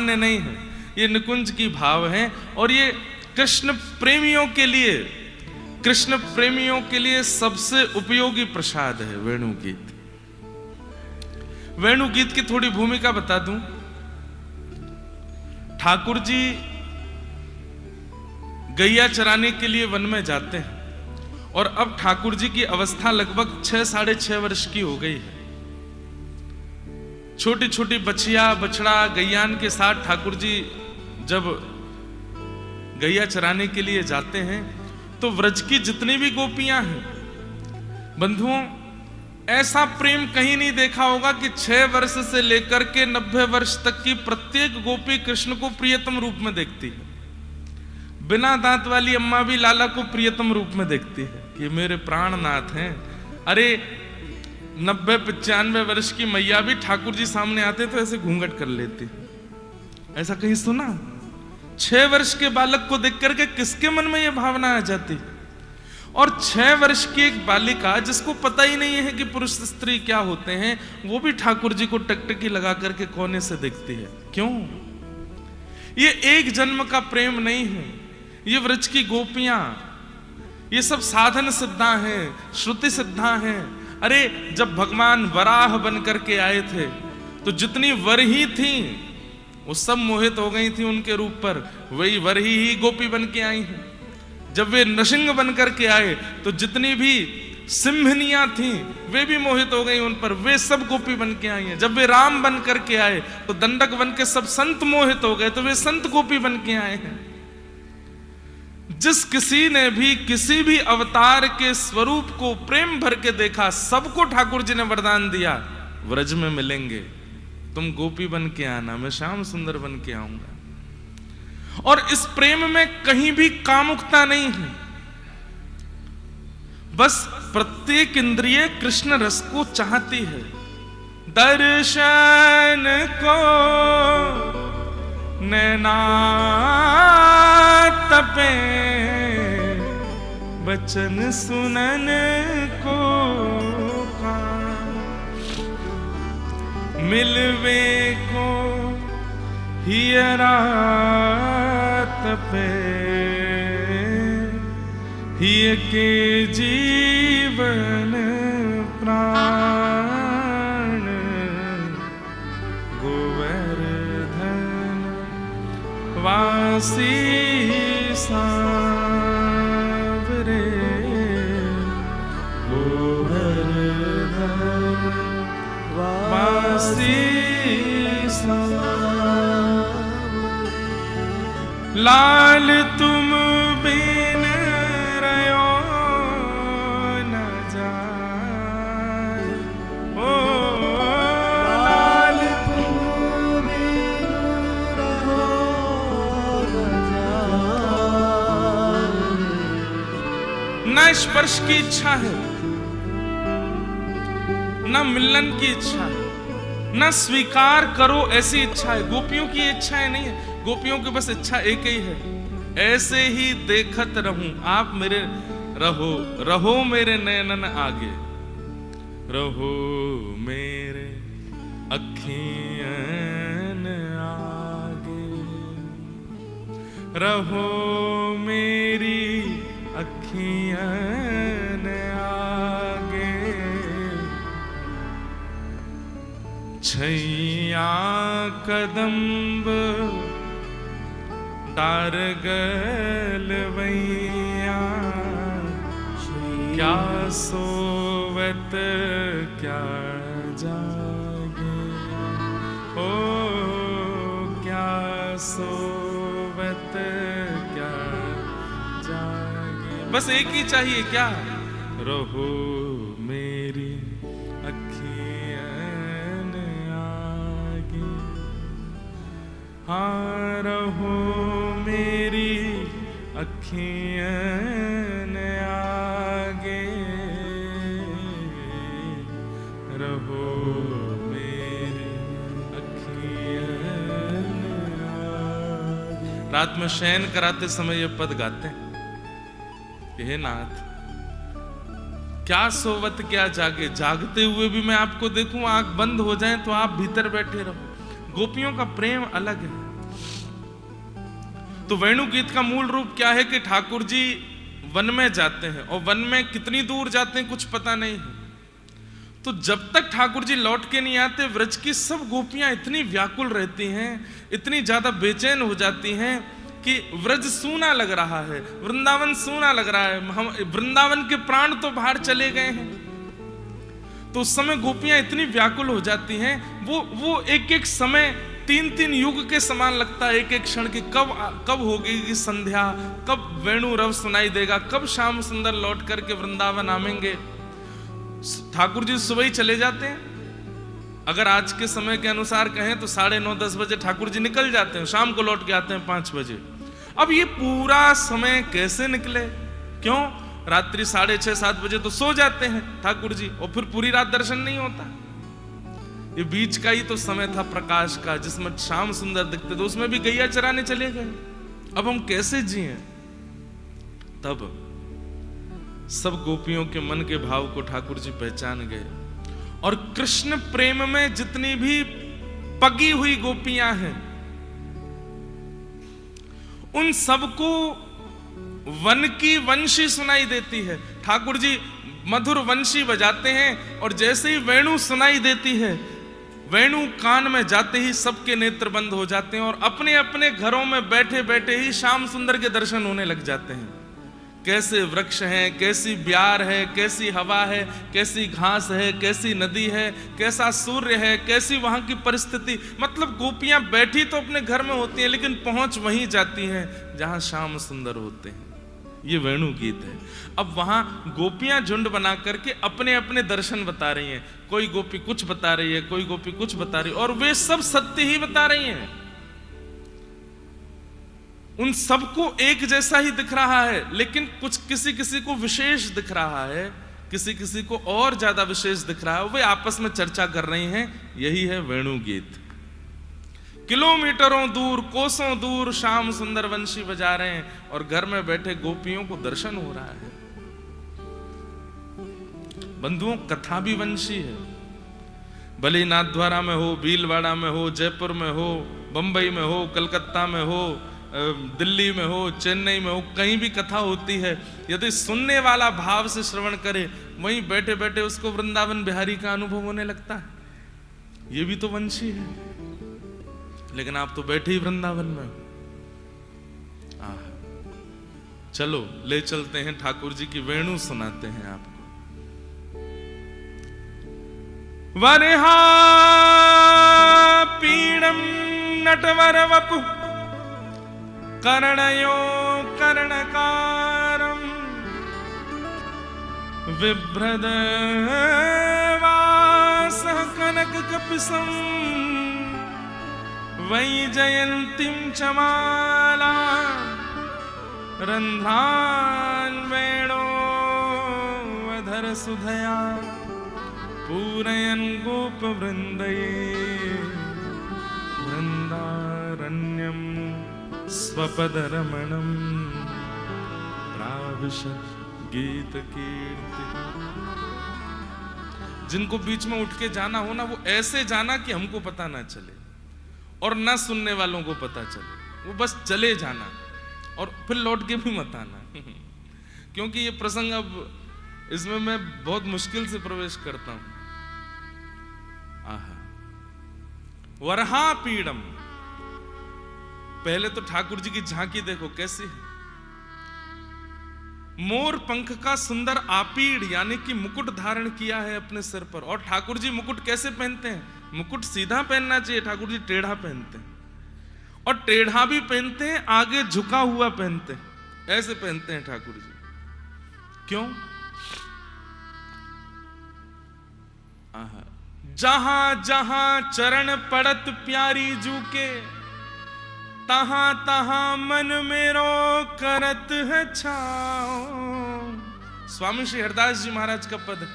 सामान्य नहीं है, ये निकुंज की भाव है। और ये कृष्ण प्रेमियों के लिए सबसे उपयोगी प्रसाद है वेणुगीत। वेणुगीत की थोड़ी भूमिका बता दूं। ठाकुर जी गैया चराने के लिए वन में जाते हैं और अब ठाकुर जी की अवस्था लगभग 6-6.5 वर्ष की हो गई है। छोटी छोटी बछिया बछड़ा गैयान के साथ ठाकुर जी जब गैया चराने के लिए जाते हैं तो व्रज की जितनी भी गोपियां हैं, बंधुओं, ऐसा प्रेम कहीं नहीं देखा होगा कि 6 वर्ष से लेकर के 90 वर्ष तक की प्रत्येक गोपी कृष्ण को प्रियतम रूप में देखती है। बिना दांत वाली अम्मा भी लाला को प्रियतम रूप में देखती है कि मेरे प्राणनाथ हैं। अरे 90-95 वर्ष की मैया भी ठाकुर जी सामने आते तो ऐसे घूंघट कर लेती। ऐसा कहीं सुना? 6 वर्ष के बालक को देख करके किसके मन में यह भावना आ जाती? और 6 वर्ष की एक बालिका जिसको पता ही नहीं है कि पुरुष स्त्री क्या होते हैं, वो भी ठाकुर जी को टकटकी लगा करके कोने से देखती है। क्यों? ये एक जन्म का प्रेम नहीं है। ये व्रज की गोपियां, ये सब साधन सिद्धा हैं, श्रुति सिद्धा हैं। अरे जब भगवान वराह बन करके आए थे तो जितनी वरही थी वो सब मोहित हो गई थी उनके रूप पर। वही वरही ही गोपी बन के आई हैं। जब वे नृसिंह बन करके आए तो जितनी भी सिंहनियां थी वे भी मोहित हो गई उन पर। वे सब गोपी बन के आई हैं। जब वे राम बन करके आए तो दंडक बन के सब संत मोहित हो गए तो वे संत गोपी बन के आए हैं। जिस किसी ने भी किसी भी अवतार के स्वरूप को प्रेम भर के देखा, सबको ठाकुर जी ने वरदान दिया, व्रज में मिलेंगे, तुम गोपी बन के आना, मैं श्याम सुंदर बन के आऊंगा। और इस प्रेम में कहीं भी कामुकता नहीं है। बस प्रत्येक इंद्रिय कृष्ण रस को चाहती है। दर्शन को नैना तपे, बचन सुनन को कान, मिलवे को हियरा तपे, हिय के जीवन प्राण, गोवर्धन वासी सांवरे, गोवर्धन वासी लाल तुम बिन रयो न जाए, ओ लाल तुम बिन रहो न जाए। न स्पर्श की इच्छा है, न मिलन की इच्छा है, न स्वीकार करो ऐसी इच्छा है। गोपियों की इच्छाएं नहीं है। गोपियों की बस इच्छा एक ही है, ऐसे ही देखत रहूं, आप मेरे रहो, रहो मेरे नैनन आगे, रहो मेरे अखियन आगे, रहो मेरी अखियन आगे। छैया कदम्ब तारगलवैया, क्या सोवत क्या जागे, ओ क्या सोवत क्या जागे। बस एक ही चाहिए, क्या? रहो मेरी अखियन आगे, हाँ रहो मेरी अखियन आगे, रहो मेरी अखियन आगे। रात में शयन कराते समय ये पद गाते हैं, हे नाथ क्या सोवत क्या जागे, जागते हुए भी मैं आपको देखूं, आंख बंद हो जाए तो आप भीतर बैठे रहो। गोपियों का प्रेम अलग है। तो वेणु गीत का मूल रूप क्या है कि ठाकुर जी वन में जाते हैं, और वन में कितनी दूर जाते हैं कुछ पता नहीं है। तो जब तक ठाकुर जी लौट के नहीं आते, व्रज की सब गोपियां इतनी व्याकुल रहती हैं, इतनी ज्यादा बेचैन हो जाती हैं कि व्रज सूना लग रहा है, वृंदावन सूना लग रहा है, हम वृंदावन के प्राण तो बाहर चले गए हैं। तो उस समय गोपियां इतनी व्याकुल हो जाती हैं, वो एक एक समय 3-3 युग के समान लगता है, एक एक क्षण की कब होगी संध्या, कब वेणु रव सुनाई देगा, कब श्याम सुंदर लौट करके वृंदावन आवेंगे। ठाकुर जी सुबह ही चले जाते हैं, अगर आज के समय के अनुसार कहें तो 9:30-10 बजे ठाकुर जी निकल जाते हैं, शाम को लौट के आते हैं 5 बजे। अब ये पूरा समय कैसे निकले? क्यों? रात्रि 6:30-7 बजे तो सो जाते हैं ठाकुर जी, और फिर पूरी रात दर्शन नहीं होता। ये बीच का ही तो समय था प्रकाश का, जिसमें श्याम सुंदर दिखते थे, उसमें भी गैया चराने चले गए। अब हम कैसे जिए? तब सब गोपियों के मन के भाव को ठाकुर जी पहचान गए, और कृष्ण प्रेम में जितनी भी पगी हुई गोपियां हैं, उन सबको वन की वंशी सुनाई देती है। ठाकुर जी मधुर वंशी बजाते हैं, और जैसे ही वेणु सुनाई देती है, वेणु कान में जाते ही सबके नेत्र बंद हो जाते हैं, और अपने अपने घरों में बैठे बैठे ही श्याम सुंदर के दर्शन होने लग जाते हैं। कैसे वृक्ष हैं, कैसी ब्यार है, कैसी हवा है, कैसी घास है, कैसी नदी है, कैसा सूर्य है, कैसी वहां की परिस्थिति। मतलब गोपियां बैठी तो अपने घर में होती हैं, लेकिन पहुंच वहीं जाती हैं जहां श्याम सुंदर होते हैं। ये वेणु गीत है। अब वहां गोपियां झुंड बना करके अपने अपने दर्शन बता रही हैं, कोई गोपी कुछ बता रही है, कोई गोपी कुछ बता रही है, और वे सब सत्य ही बता रही हैं। उन सबको एक जैसा ही दिख रहा है, लेकिन कुछ किसी किसी को विशेष दिख रहा है, किसी किसी को और ज्यादा विशेष दिख रहा है। वे आपस में चर्चा कर रही हैं। यही है वेणु गीत। किलोमीटरों दूर, कोसों दूर श्याम सुंदर वंशी बजा रहे हैं, और घर में बैठे गोपियों को दर्शन हो रहा है। बंधुओं, कथा भी वंशी है। भले नाथद्वारा में हो, भीलवाड़ा में हो, जयपुर में हो, बंबई में हो, कलकत्ता में हो, दिल्ली में हो, चेन्नई में हो, कहीं भी कथा होती है, यदि सुनने वाला भाव से श्रवण करे, वहीं बैठे बैठे उसको वृंदावन बिहारी का अनुभव होने लगता है। ये भी तो वंशी है, लेकिन आप तो बैठे ही वृंदावन में हो। चलो ले चलते हैं, ठाकुर जी की वेणु सुनाते हैं आपको। वरहा पीड़म नटवर वपु कर्णयो कर्णकारम विभ्रद वासः कनक कपिसं वैजयन्तीं च माला रन्ध्रान् वेणो वधर सुधया पूरयन् गोपवृन्दये वृन्दारण्यम् स्वपदरमणं प्राविशत् गीत कीर्ति। जिनको बीच में उठ के जाना हो ना, वो ऐसे जाना कि हमको पता ना चले और ना सुनने वालों को पता चले। वो बस चले जाना और फिर लौट के भी मत आना क्योंकि ये प्रसंग अब इसमें मैं बहुत मुश्किल से प्रवेश करता हूं। वरहा पीड़म, पहले तो ठाकुर जी की झांकी देखो कैसी है। मोर पंख का सुंदर आपीड़ यानी कि मुकुट धारण किया है अपने सिर पर। और ठाकुर जी मुकुट कैसे पहनते हैं? मुकुट सीधा पहनना चाहिए, ठाकुर जी टेढ़ा पहनते हैं। और टेढ़ा भी पहनते हैं, आगे झुका हुआ पहनते हैं, ऐसे पहनते हैं ठाकुर जी। क्यों? जहां जहां चरण पड़त प्यारी जू के, तहां तहां मन मेरो करत है छाओ। स्वामी श्री हरदास जी महाराज का पद है।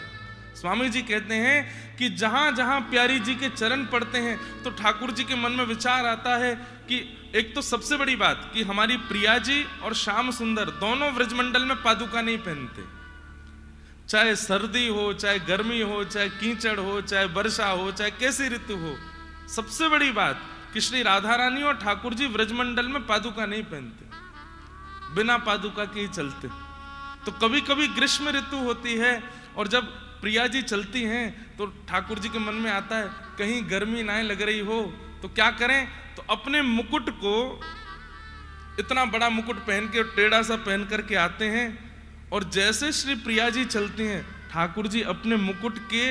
स्वामी जी कहते हैं कि जहां जहां प्यारी जी के चरण पड़ते हैं तो ठाकुर जी के मन में विचार आता है कि एक तो सबसे बड़ी बात कि हमारी प्रिया जी और श्याम सुंदर दोनों व्रजमंडल में पादुका नहीं पहनते। चाहे सर्दी हो, चाहे गर्मी हो, चाहे कीचड़ हो, चाहे वर्षा हो, चाहे कैसी ऋतु हो, सबसे बड़ी बात कि श्री राधा रानी और ठाकुर जी व्रजमंडल में पादुका नहीं पहनते, बिना पादुका के ही चलते। तो कभी कभी ग्रीष्म ऋतु होती है और जब प्रिया जी चलती हैं तो ठाकुर जी के मन में आता है कहीं गर्मी ना लग रही हो तो क्या करें, तो अपने मुकुट को, इतना बड़ा मुकुट पहन के टेढ़ा सा पहन करके आते हैं और जैसे श्री प्रिया जी चलती हैं ठाकुर जी अपने मुकुट के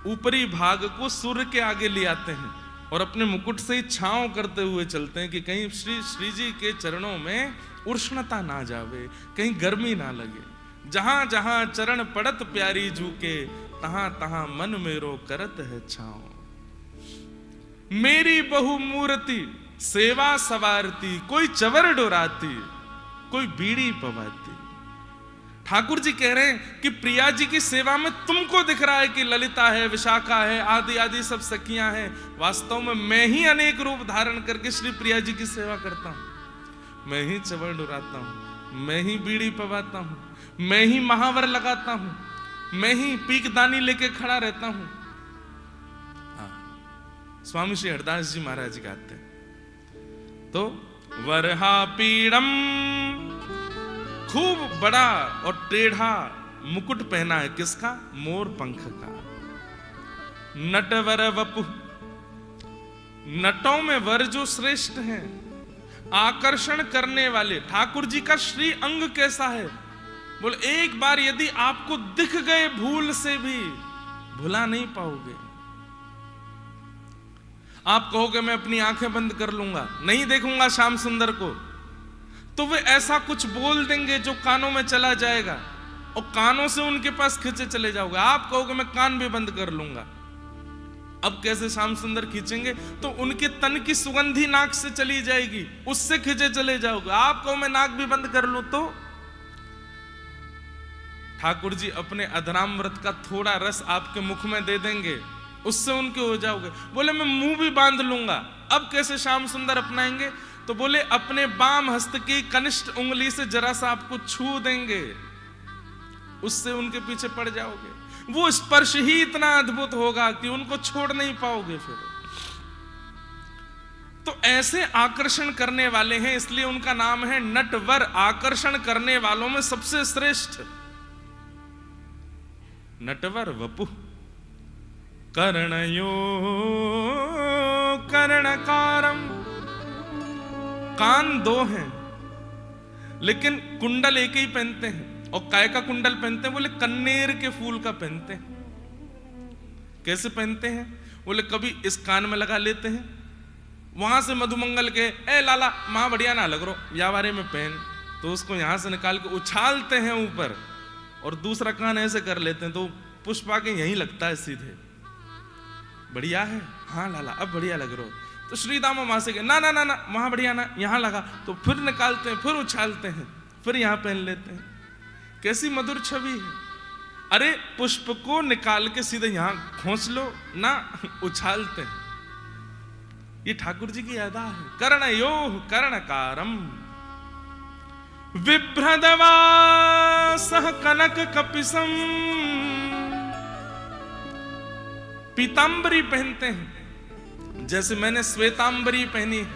ऊपरी भाग को सूर्य के आगे ले आते हैं और अपने मुकुट से ही छांव करते हुए चलते हैं कि कहीं श्री जी के चरणों में उष्णता ना जावे, कहीं गर्मी ना लगे। जहां जहां चरण पड़त प्यारी जू के, तहां तहां मन मेरो करत है छांव। मेरी बहु मूर्ति सेवा सवारती, कोई चवर डोराती, कोई बीड़ी पवाती। ठाकुर जी कह रहे हैं कि प्रिया जी की सेवा में तुमको दिख रहा है कि ललिता है, विशाखा है, आदि आदि सब सखियां हैं, वास्तव में मैं ही अनेक रूप धारण करके श्री प्रिया जी की सेवा करता हूं। मैं ही चवर डुराता हूं, मैं ही बीड़ी पवाता हूं, मैं ही महावर लगाता हूं, मैं ही पीकदानी लेके खड़ा रहता हूं। स्वामी श्री हरदास जी महाराज जी गाते हैं, तो वरहा पीड़म, खूब बड़ा और टेढ़ा मुकुट पहना है, किसका? मोर पंख का। नटवर वपु, नटों में वर जो श्रेष्ठ हैं, आकर्षण करने वाले। ठाकुर जी का श्री अंग कैसा है? बोले एक बार यदि आपको दिख गए भूल से भी भुला नहीं पाओगे। आप कहोगे मैं अपनी आंखें बंद कर लूंगा, नहीं देखूंगा श्याम सुंदर को, तो वे ऐसा कुछ बोल देंगे जो कानों में चला जाएगा और कानों से उनके पास खींचे चले जाओगे। आप कहोगे मैं कान भी बंद कर लूंगा। अब कैसे श्याम सुंदर खींचेंगे? तो उनके तन की सुगंधी नाक से चली जाएगी, उससे खींचे चले जाओगे। आप कहो मैं नाक भी बंद कर लूं, तो ठाकुर जी अपने अधरामृत का थोड़ा रस आपके मुख में दे देंगे, उससे उनके हो जाओगे। बोले मैं मुंह भी बांध लूंगा। अब कैसे श्याम सुंदर अपनाएंगे? तो बोले अपने बाम हस्त की कनिष्ठ उंगली से जरा सा आपको छू देंगे, उससे उनके पीछे पड़ जाओगे। वो स्पर्श ही इतना अद्भुत होगा कि उनको छोड़ नहीं पाओगे फिर। तो ऐसे आकर्षण करने वाले हैं, इसलिए उनका नाम है नटवर। आकर्षण करने वालों में सबसे श्रेष्ठ नटवर वपु। कर्णयो कर्णकारम, कान दो हैं लेकिन कुंडल एक ही पहनते हैं। और काय का कुंडल पहनते हैं? बोले कन्नेर के फूल का पहनते हैं। कैसे पहनते हैं? बोले कभी इस कान में लगा लेते हैं, वहां से मधुमंगल के ए लाला मां बढ़िया ना लग रो या बारे में पहन, तो उसको यहां से निकाल के उछालते हैं ऊपर और दूसरा कान ऐसे कर लेते हैं, तो पुष्प आके यहीं लगता है सीधे। बढ़िया है, हाँ लाला अब बढ़िया लग रहा। तो श्रीदामा वहां से ना ना ना ना वहां बढ़िया ना, यहां लगा, तो फिर निकालते हैं, फिर उछालते हैं, फिर यहां पहन लेते हैं। कैसी मधुर छवि है। अरे पुष्प को निकाल के सीधे यहां खोंच लो ना, उछालते हैं। ये ठाकुर जी की अदा है। कर्णयो कर्णकारम विभ्रदवा सह कनक कपिसम। पीतांबरी पहनते हैं, जैसे मैंने श्वेतांबरी पहनी है,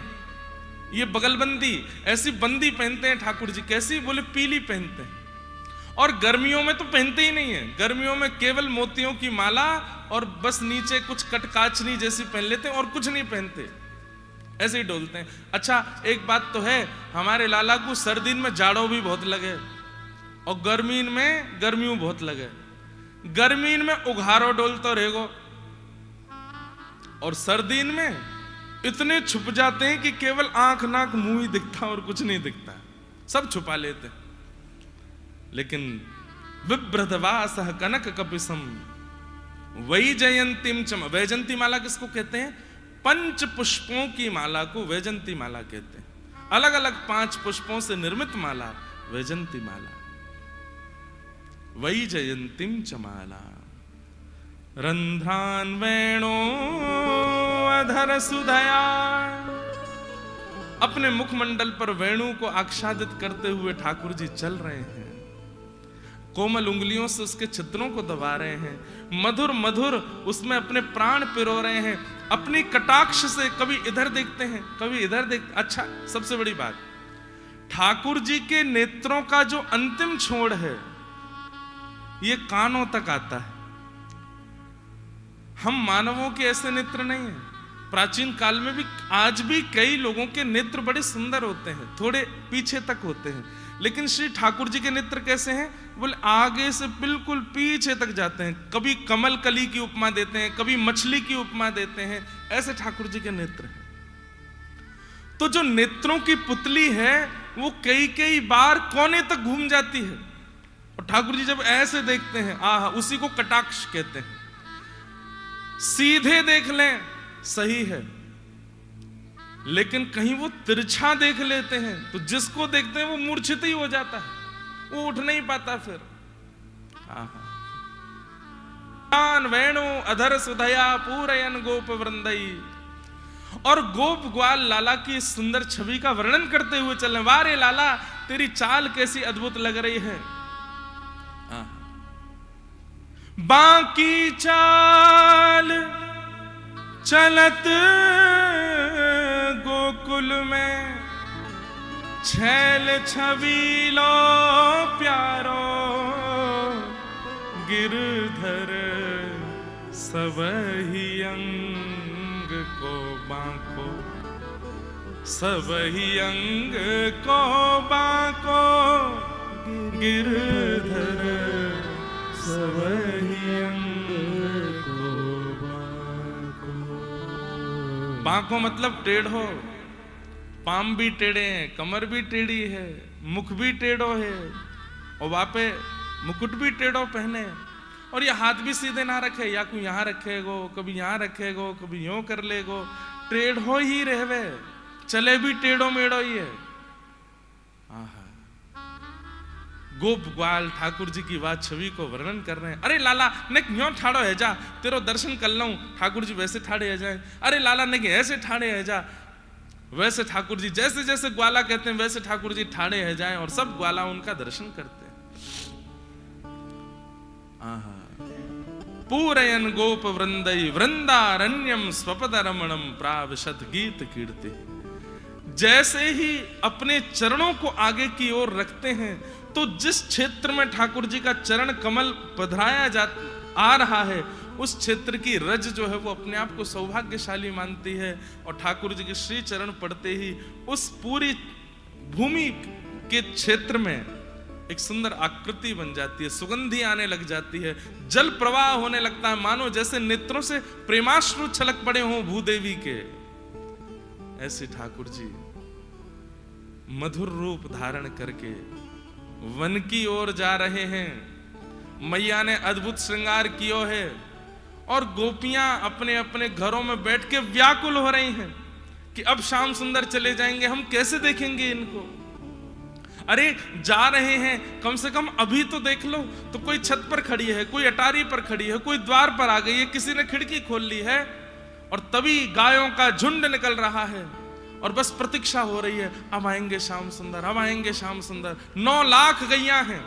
ये बगलबंदी ऐसी बंदी पहनते हैं ठाकुर जी। कैसी? बोले पीली पहनते हैं। और गर्मियों में तो पहनते ही नहीं है, गर्मियों में केवल मोतियों की माला और बस नीचे कुछ कटकाचनी जैसी पहन लेते हैं और कुछ नहीं पहनते, ऐसे ही डोलते हैं। अच्छा एक बात तो है, हमारे लाला को सर्दी में जाड़ों भी बहुत लगे और गर्मी में गर्मियों बहुत लगे। गर्मी में उघारो डोलते रहेगो और सर्दी में इतने छुप जाते हैं कि केवल आंख नाक मुंह ही दिखता और कुछ नहीं दिखता, सब छुपा लेते हैं। लेकिन विभ्रदवास कनक कपिसम वैजयंतीम चम। वैजंती माला किसको कहते हैं? पंच पुष्पों की माला को वैजंती माला कहते हैं। अलग अलग 5 पुष्पों से निर्मित माला वैजंती माला। वैजयंतीम चमाला रंध्रान वेणो अधर सुधया। अपने मुखमंडल पर वेणु को आच्छादित करते हुए ठाकुर जी चल रहे हैं, कोमल उंगलियों से उसके छिद्रों को दबा रहे हैं, मधुर मधुर उसमें अपने प्राण पिरो रहे हैं। अपनी कटाक्ष से कभी इधर देखते हैं, कभी इधर देखते। अच्छा, सबसे बड़ी बात, ठाकुर जी के नेत्रों का जो अंतिम छोड़ है ये कानों तक आता है। हम मानवों के ऐसे नेत्र नहीं है। प्राचीन काल में भी, आज भी कई लोगों के नेत्र बड़े सुंदर होते हैं, थोड़े पीछे तक होते हैं, लेकिन श्री ठाकुर जी के नेत्र कैसे हैं? बोले आगे से बिल्कुल पीछे तक जाते हैं। कभी कमल कली की उपमा देते हैं, कभी मछली की उपमा देते हैं, ऐसे ठाकुर जी के नेत्र हैं। तो जो नेत्रों की पुतली है वो कई कई बार कोने तक घूम जाती है, और ठाकुर जी जब ऐसे देखते हैं, आहा, उसी को कटाक्ष कहते हैं। सीधे देख लें सही है, लेकिन कहीं वो तिरछा देख लेते हैं तो जिसको देखते हैं वो मूर्छित ही हो जाता है, वो उठ नहीं पाता फिर। वेणु अधर सुधया पूरयन गोप वृंदई, और गोप ग्वाल लाला की सुंदर छवि का वर्णन करते हुए चल रहे, वारे लाला तेरी चाल कैसी अद्भुत लग रही है। बाकी चाल चलत गोकुल में, छैल छबीलो प्यारो गिरधर, सबही अंग को बांको, सबही अंग को बांको गिरधर, सबही अंग को बांको। बांको मतलब टेढ़ो, पाम भी टेढ़े हैं, कमर भी टेढ़ी है, मुख भी टेढ़ो है, और वहां पे मुकुट भी टेढ़ो पहने, और ये हाथ भी सीधे ना रखे, या कोई यहाँ रखेगो, कभी यहाँ रखेगो, कभी यूं कर लेगो, टेढ़ो ही रहवे, चले भी टेढ़ो मेढ़ो ही है। गोप ग्वाल ठाकुर जी की बात छवि को वर्णन कर रहे हैं। अरे लाला ने क्यों ठाड़ो है जा, तेरो दर्शन कर लूं। ठाकुर जी वैसे ठाड़े है जाए। अरे लाला ने ऐसे ठाड़े है जा, वैसे ठाकुर जी जैसे जैसे ग्वाला कहते हैं वैसे ठाकुर जी ठाड़े है जाए, और सब ग्वाला उनका दर्शन करते हैं। पूरयन गोप वृंदई वृंदारण्यम स्वपद रमणम प्राविशत गीत कीर्ति। जैसे ही अपने चरणों को आगे की ओर रखते हैं तो जिस क्षेत्र में ठाकुर जी का चरण कमल पधराया आ रहा है, उस क्षेत्र की रज जो है वो अपने आप को सौभाग्यशाली मानती है, और ठाकुर जी के श्री चरण पड़ते ही उस पूरी भूमि के क्षेत्र में एक सुंदर आकृति बन जाती है, सुगंधी आने लग जाती है, जल प्रवाह होने लगता है, मानो जैसे नेत्रों से प्रेमाश्रु छलक पड़े हों भूदेवी के। ऐसे ठाकुर जी मधुर रूप धारण करके वन की ओर जा रहे हैं। मैया ने अद्भुत श्रृंगार किया है, और गोपियां अपने अपने घरों में बैठ के व्याकुल हो रही हैं कि अब श्याम सुंदर चले जाएंगे, हम कैसे देखेंगे इनको। अरे जा रहे हैं, कम से कम अभी तो देख लो। तो कोई छत पर खड़ी है, कोई अटारी पर खड़ी है, कोई द्वार पर आ गई है, किसी ने खिड़की खोल ली है, और तभी गायों का झुंड निकल रहा है, और बस प्रतीक्षा हो रही है, अब आएंगे श्याम सुंदर, अब आएंगे श्याम सुंदर। 9 लाख गैया हैं,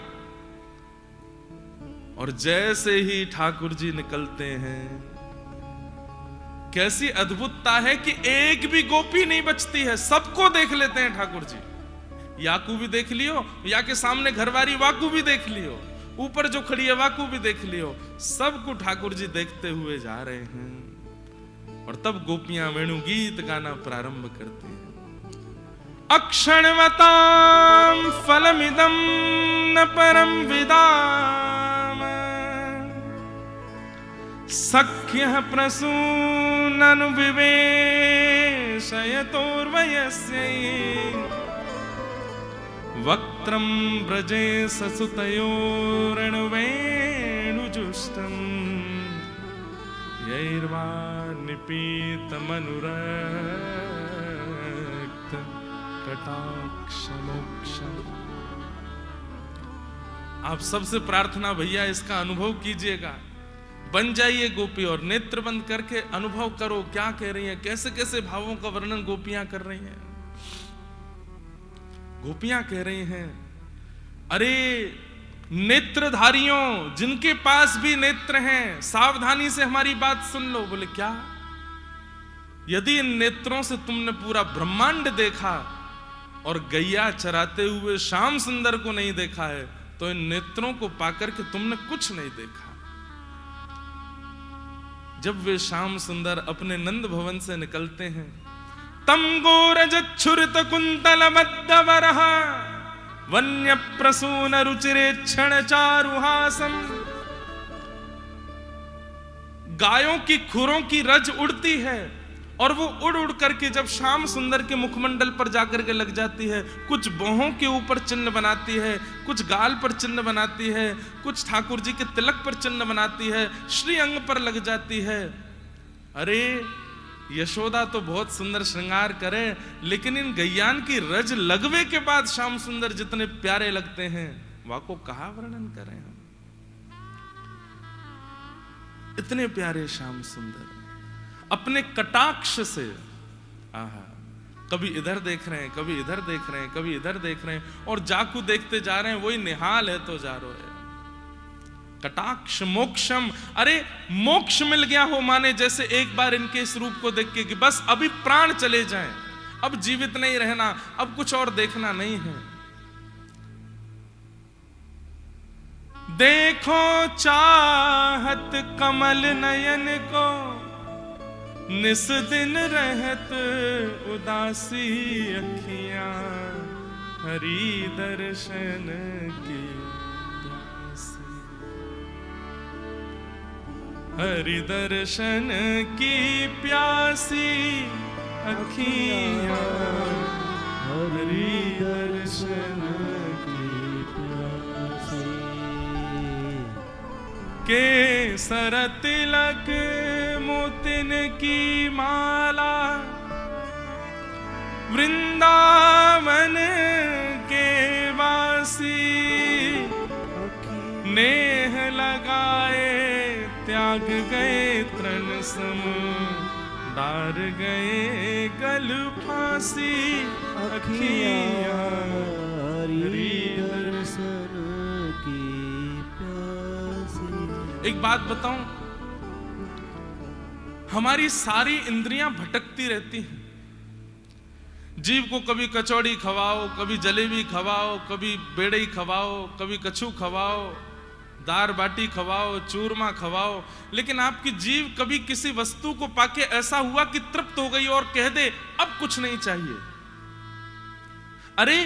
और जैसे ही ठाकुर जी निकलते हैं, कैसी अद्भुतता है कि एक भी गोपी नहीं बचती है, सबको देख लेते हैं ठाकुर जी। याकू भी देख लियो, या के सामने घरवारी वाकू भी देख लियो, ऊपर जो खड़ी है वाकू भी देख लियो, सबको ठाकुर जी देखते हुए जा रहे हैं। और तब गोपियां वेणु गीत गाना प्रारंभ करते हैं। अक्षणवताम फलमिदं न परम विदाम, सख्यः प्रसूननु विवेशयतोर्वयस्यै, वक्त्रं व्रजे ससुतयोरणवेणुजुष्टम्, यैर्वा निपीतमनुरक्त कटाक्षमोक्षम्। आप सबसे प्रार्थना भैया इसका अनुभव कीजिएगा, बन जाइए गोपी और नेत्र बंद करके अनुभव करो क्या कह रही है, कैसे कैसे भावों का वर्णन गोपियां कर रही हैं। गोपियां कह रही हैं, अरे नेत्रधारियों, जिनके पास भी नेत्र हैं, सावधानी से हमारी बात सुन लो। बोले क्या? यदि इन नेत्रों से तुमने पूरा ब्रह्मांड देखा और गैया चराते हुए श्याम सुंदर को नहीं देखा है, तो इन नेत्रों को पाकर के तुमने कुछ नहीं देखा। जब वे श्याम सुंदर अपने नंद भवन से निकलते हैं, तम गोरजच्छुरित कुंतल मद्दवरः वन्य प्रसून रुचिरे क्षण चारुहासम। गायों की खुरों की रज उड़ती है और वो उड़ उड़ करके जब श्याम सुंदर के मुखमंडल पर जाकर के लग जाती है, कुछ बोहों के ऊपर चिन्ह बनाती है, कुछ गाल पर चिन्ह बनाती है, कुछ ठाकुर जी के तिलक पर चिन्ह बनाती है, श्री अंग पर लग जाती है। अरे यशोदा तो बहुत सुंदर श्रृंगार करे, लेकिन इन गैयान की रज लगवे के बाद श्याम सुंदर जितने प्यारे लगते हैं, वाको कहा वर्णन करें हम। इतने प्यारे श्याम सुंदर अपने कटाक्ष से, आहा, कभी इधर देख रहे हैं, कभी इधर देख रहे हैं, कभी इधर देख रहे हैं, और जाकू देखते जा रहे हैं, वही निहाल है तो जा रो है। कटाक्ष मोक्षम, अरे मोक्ष मिल गया हो माने जैसे एक बार इनके इस रूप को देख के कि बस अभी प्राण चले जाएं, अब जीवित नहीं रहना, अब कुछ और देखना नहीं है। देखो चाहत कमल नयन को, निस दिन रहत उदासी अखियां, हरि दर्शन की प्यासी, हरि दर्शन की प्यासी अखियां, हरि दर्शन की प्यासी। केसर तिलक मोतिन की माला, वृंदावन के वासी, नेह लगाए त्याग गए तृण सम, डार गए गल फांसी अखियां, हरि दर्शन की प्यासी। एक बात बताऊं, हमारी सारी इंद्रियां भटकती रहती हैं। जीव को कभी कचौड़ी खवाओ, कभी जलेबी खवाओ, कभी बेड़ई खवाओ, कभी कछू खवाओ, दार बाटी खवाओ, चूरमा खवाओ, लेकिन आपकी जीव कभी किसी वस्तु को पाके ऐसा हुआ कि तृप्त हो गई और कह दे अब कुछ नहीं चाहिए। अरे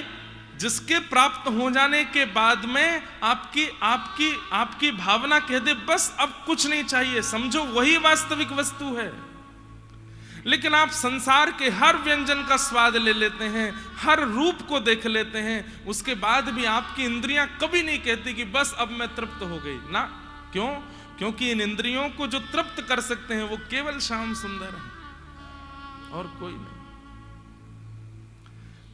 जिसके प्राप्त हो जाने के बाद में आपकी आपकी आपकी भावना कह दे बस अब कुछ नहीं चाहिए, समझो वही वास्तविक वस्तु है। लेकिन आप संसार के हर व्यंजन का स्वाद ले लेते हैं, हर रूप को देख लेते हैं, उसके बाद भी आपकी इंद्रियां कभी नहीं कहती कि बस अब मैं तृप्त हो गई ना। क्यों? क्योंकि इन इंद्रियों को जो तृप्त कर सकते हैं वो केवल श्याम सुंदर है और कोई नहीं।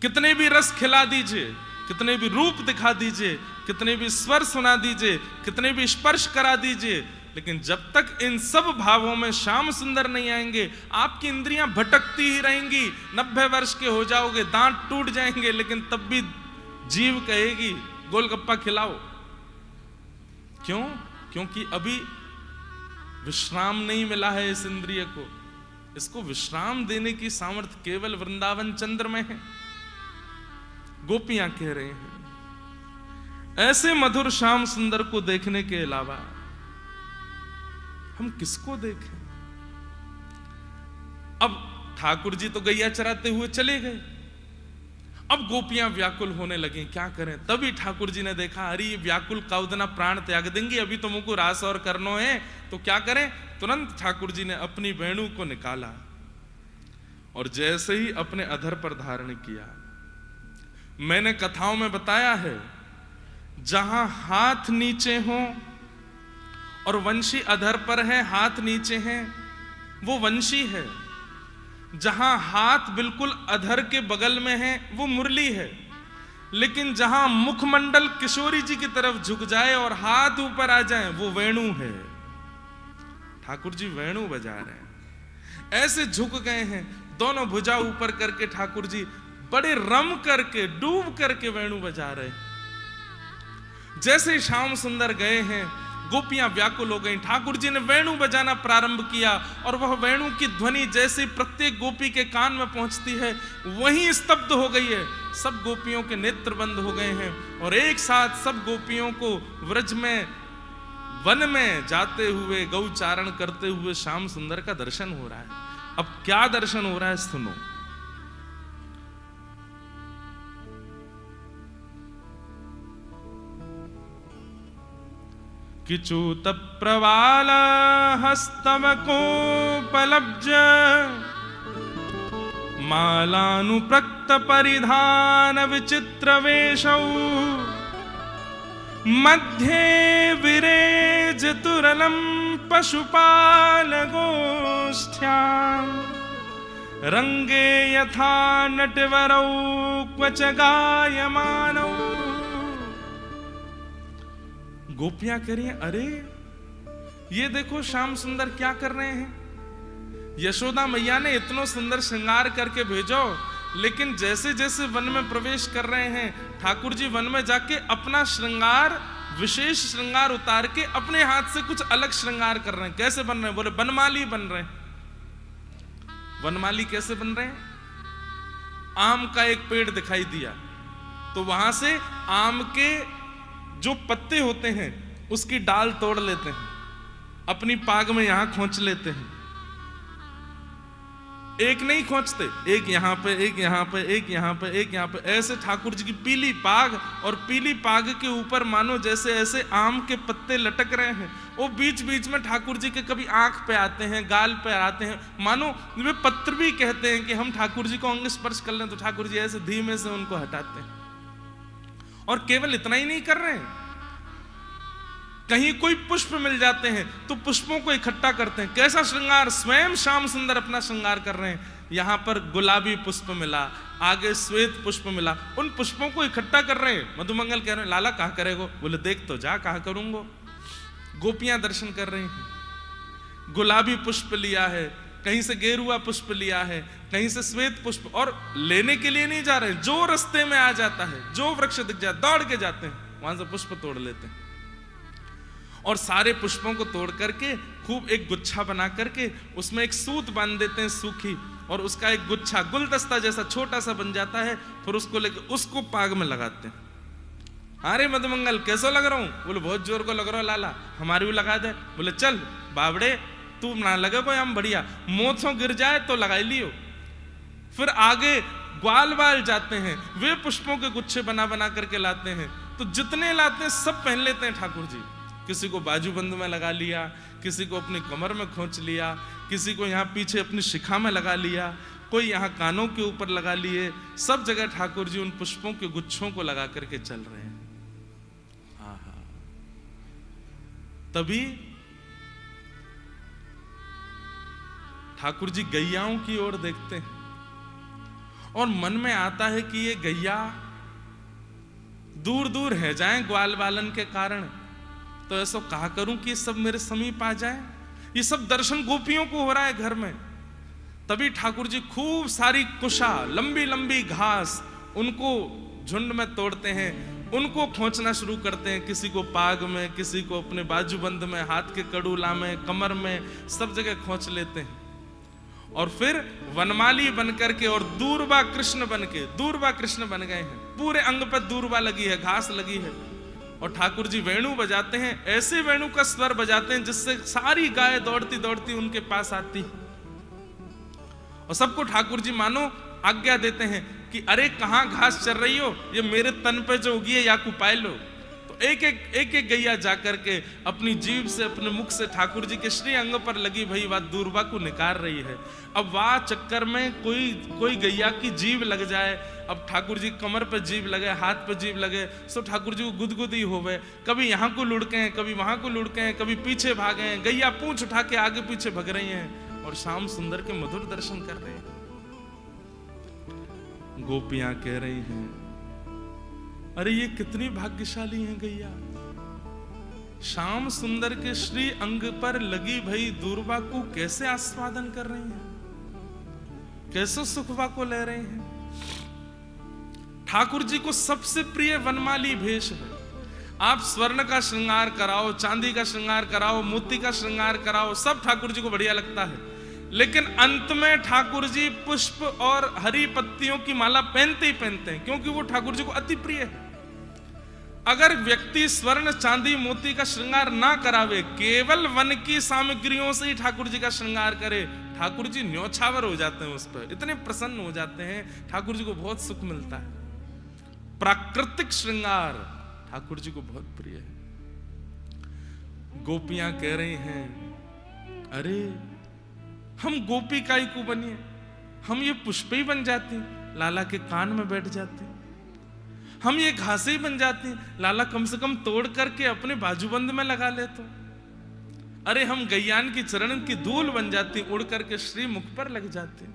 कितने भी रस खिला दीजिए, कितने भी रूप दिखा दीजिए, कितने भी स्वर सुना दीजिए, कितने भी स्पर्श करा दीजिए, लेकिन जब तक इन सब भावों में श्याम सुंदर नहीं आएंगे आपकी इंद्रियां भटकती ही रहेंगी। 90 वर्ष के हो जाओगे, दांत टूट जाएंगे, लेकिन तब भी जीव कहेगी गोलगप्पा खिलाओ। क्यों? क्योंकि अभी विश्राम नहीं मिला है इस इंद्रिय को। इसको विश्राम देने की सामर्थ्य केवल वृंदावन चंद्र में है। गोपियां कह रहे हैं ऐसे मधुर श्याम सुंदर को देखने के अलावा हम किसको देखें। अब ठाकुर जी तो गैया चराते हुए चले गए, अब गोपियां व्याकुल होने लगी, क्या करें। तभी ठाकुर जी ने देखा अरे ये व्याकुल काउदना प्राण त्याग देंगी, अभी तो मुझको रास और करनो है, तो क्या करें। तुरंत ठाकुर जी ने अपनी वेणु को निकाला और जैसे ही अपने अधर पर धारण किया, मैंने कथाओं में बताया है जहां हाथ नीचे हो और वंशी अधर पर है, हाथ नीचे हैं, वो वंशी है। जहां हाथ बिल्कुल अधर के बगल में है वो मुरली है। लेकिन जहां मुखमंडल किशोरी जी की तरफ झुक जाए और हाथ ऊपर आ जाए वो वेणु है। ठाकुर जी वेणु बजा रहे हैं, ऐसे झुक गए हैं, दोनों भुजा ऊपर करके ठाकुर जी बड़े रम करके डूब करके वेणु बजा रहे हैं। जैसे श्याम सुंदर गए हैं गोपियां व्याकुल हो गईं। ठाकुर जी ने वेणु बजाना प्रारंभ किया और वह वेणु की ध्वनि जैसे प्रत्येक गोपी के कान में पहुंचती है वहीं स्तब्ध हो गई है। सब गोपियों के नेत्र बंद हो गए हैं और एक साथ सब गोपियों को व्रज में, वन में जाते हुए, गौचारण करते हुए श्याम सुंदर का दर्शन हो रहा है। अब क्या दर्शन हो रहा है सुनो। किचूत प्रवाल हस्तमकोपलब्ज मालानुप्रक्त परिधान विचित्र वेशौ मध्ये विरेज तुरलम पशुपाल गोष्ठ्यां रंगे यथा नटवरौ क्वच गायमानौ। गोपियां कह रही हैं, अरे ये देखो श्याम सुंदर क्या कर रहे हैं। यशोदा मैया ने इतना सुंदर श्रृंगार करके भेजो, लेकिन जैसे जैसे वन में प्रवेश कर रहे हैं ठाकुर जी वन में जाके अपना श्रृंगार, विशेष श्रृंगार उतार के अपने हाथ से कुछ अलग श्रृंगार कर रहे हैं। कैसे बन रहे हैं? बोले वनमाली बन रहे हैं। वनमाली कैसे बन रहे हैं? आम का एक पेड़ दिखाई दिया तो वहां से आम के जो पत्ते होते हैं उसकी डाल तोड़ लेते हैं, अपनी पाग में यहां खोंच लेते हैं। एक नहीं खोंचते, एक यहां पे, एक यहां पे, एक यहां पे, एक यहां पे, ऐसे ठाकुर जी की पीली पाग, और पीली पाग के ऊपर मानो जैसे ऐसे आम के पत्ते लटक रहे हैं। वो बीच बीच में ठाकुर जी के कभी आंख पे आते हैं, गाल पे आते हैं, मानो वे पत्र भी कहते हैं कि हम ठाकुर जी को अंग स्पर्श कर लें तो ठाकुर जी ऐसे धीमे से उनको हटाते हैं। और केवल इतना ही नहीं कर रहे हैं, कहीं कोई पुष्प मिल जाते हैं तो पुष्पों को इकट्ठा करते हैं। कैसा श्रृंगार! स्वयं श्याम सुंदर अपना श्रृंगार कर रहे हैं। यहां पर गुलाबी पुष्प मिला, आगे श्वेत पुष्प मिला, उन पुष्पों को इकट्ठा कर रहे हैं। मधुमंगल कह रहे हैं, लाला कहां करेगो? बोले देख तो जा, कहां करूंगो। गोपियां दर्शन कर रही हैं, गुलाबी पुष्प लिया है, कहीं से गेरुआ पुष्प लिया है, कहीं से श्वेत पुष्प, और लेने के लिए नहीं जा रहे, जो रास्ते में आ जाता है, जो वृक्ष दिख जाए दौड़ के जाते हैं, वहां से पुष्प तोड़ लेते हैं। और सारे पुष्पों को तोड़ करके खूब एक गुच्छा बना करके उसमें एक सूत बांध देते हैं सूखी, और उसका एक गुच्छा गुलदस्ता जैसा छोटा सा बन जाता है। फिर उसको लेके उसको पाग में लगाते हैं। अरे मधुमंगल कैसा लग रहा हूं? बोले बहुत जोर को लग रहा हो लाला, हमारी भी लगा दे। बोले चल बावड़े, तू ना लगे कोई, हम बढ़िया, मोछों गिर जाए तो लगा लियो। फिर आगे ग्वाल बाल जाते हैं, वे पुष्पों के गुच्छे बना बना करके लाते हैं। तो जितने लाते हैं सब पहन लेते हैं ठाकुर जी। किसी को बाजूबंद में लगा लिया, किसी को अपनी कमर में खोंच लिया, किसी को यहाँ पीछे अपनी शिखा में लगा लिया, कोई यहाँ कानों के ऊपर लगा लिए। सब जगह ठाकुर जी उन पुष्पों के गुच्छों को लगा करके चल रहे हैं। तभी ठाकुर जी गैयाओं की ओर देखते हैं और मन में आता है कि ये गैया दूर दूर है जाएं ग्वाल बालन के कारण, तो ऐसा कहा करूं कि ये सब मेरे समीप आ जाए। ये सब दर्शन गोपियों को हो रहा है घर में। तभी ठाकुर जी खूब सारी कुशा, लंबी लंबी घास, उनको झुंड में तोड़ते हैं, उनको खोंचना शुरू करते हैं। किसी को पाग में, किसी को अपने बाजूबंद में, हाथ के कड़ूला में, कमर में, सब जगह खोंच लेते हैं। और फिर वनमाली बन करके और दूरबा कृष्ण बन के, दूरबा कृष्ण बन गए हैं। पूरे अंग पर दूरबा लगी है, घास लगी है, और ठाकुर जी वेणु बजाते हैं। ऐसे वेणु का स्वर बजाते हैं जिससे सारी गाय दौड़ती दौड़ती उनके पास आती, और सबको ठाकुर जी मानो आज्ञा देते हैं कि अरे कहां घास चर रही हो, ये मेरे तन पे जो उगी है या को पाए लो। तो एक एक गैया जाकर के अपनी जीभ से, अपने मुख से ठाकुर जी के श्री अंग पर लगी भई वह दूरबा को निकाल रही है। अब वाह चक्कर में कोई गैया की जीभ लग जाए, अब ठाकुर जी कमर पर जीभ लगे, हाथ पर जीभ लगे, सो ठाकुर जी को गुदगुदी होवे। कभी यहाँ को लुढ़के हैं, कभी वहां को लुढ़के हैं, कभी पीछे भागे हैं, गैया पूंछ उठा के आगे पीछे भग रही हैं और श्याम सुंदर के मधुर दर्शन कर रहे हैं। गोपियां कह रही हैं, अरे ये कितनी भाग्यशाली हैं गैया, श्याम सुंदर के श्री अंग पर लगी भई दूरबा को कैसे आस्वादन कर रही हैं, कैसे सुखबा को ले रही हैं। ठाकुर जी को सबसे प्रिय वनमाली भेष है। आप स्वर्ण का श्रृंगार कराओ, चांदी का श्रृंगार कराओ, मोती का श्रृंगार कराओ, सब ठाकुर जी को बढ़िया लगता है, लेकिन अंत में ठाकुर जी पुष्प और हरी पत्तियों की माला पहनते ही पहनते हैं, क्योंकि वो ठाकुर जी को अति प्रिय है। अगर व्यक्ति स्वर्ण चांदी मोती का श्रृंगार ना करावे, केवल वन की सामग्रियों से ही ठाकुर जी का श्रृंगार करे, ठाकुर जी न्योछावर हो जाते हैं, उस पर इतने प्रसन्न हो जाते हैं, ठाकुर जी को बहुत सुख मिलता है। प्राकृतिक श्रृंगार ठाकुर जी को बहुत प्रिय है। गोपियां कह रही हैं, अरे हम गोपी काई को बनिए, हम ये पुष्प ही बन जाती, लाला के कान में बैठ जाती, हम ये घासे ही बन जाती, लाला कम से कम तोड़ करके अपने बाजूबंद में लगा ले तो, अरे हम गैयान की चरण की धूल बन जाती, उड़ करके श्री मुख पर लग जाती।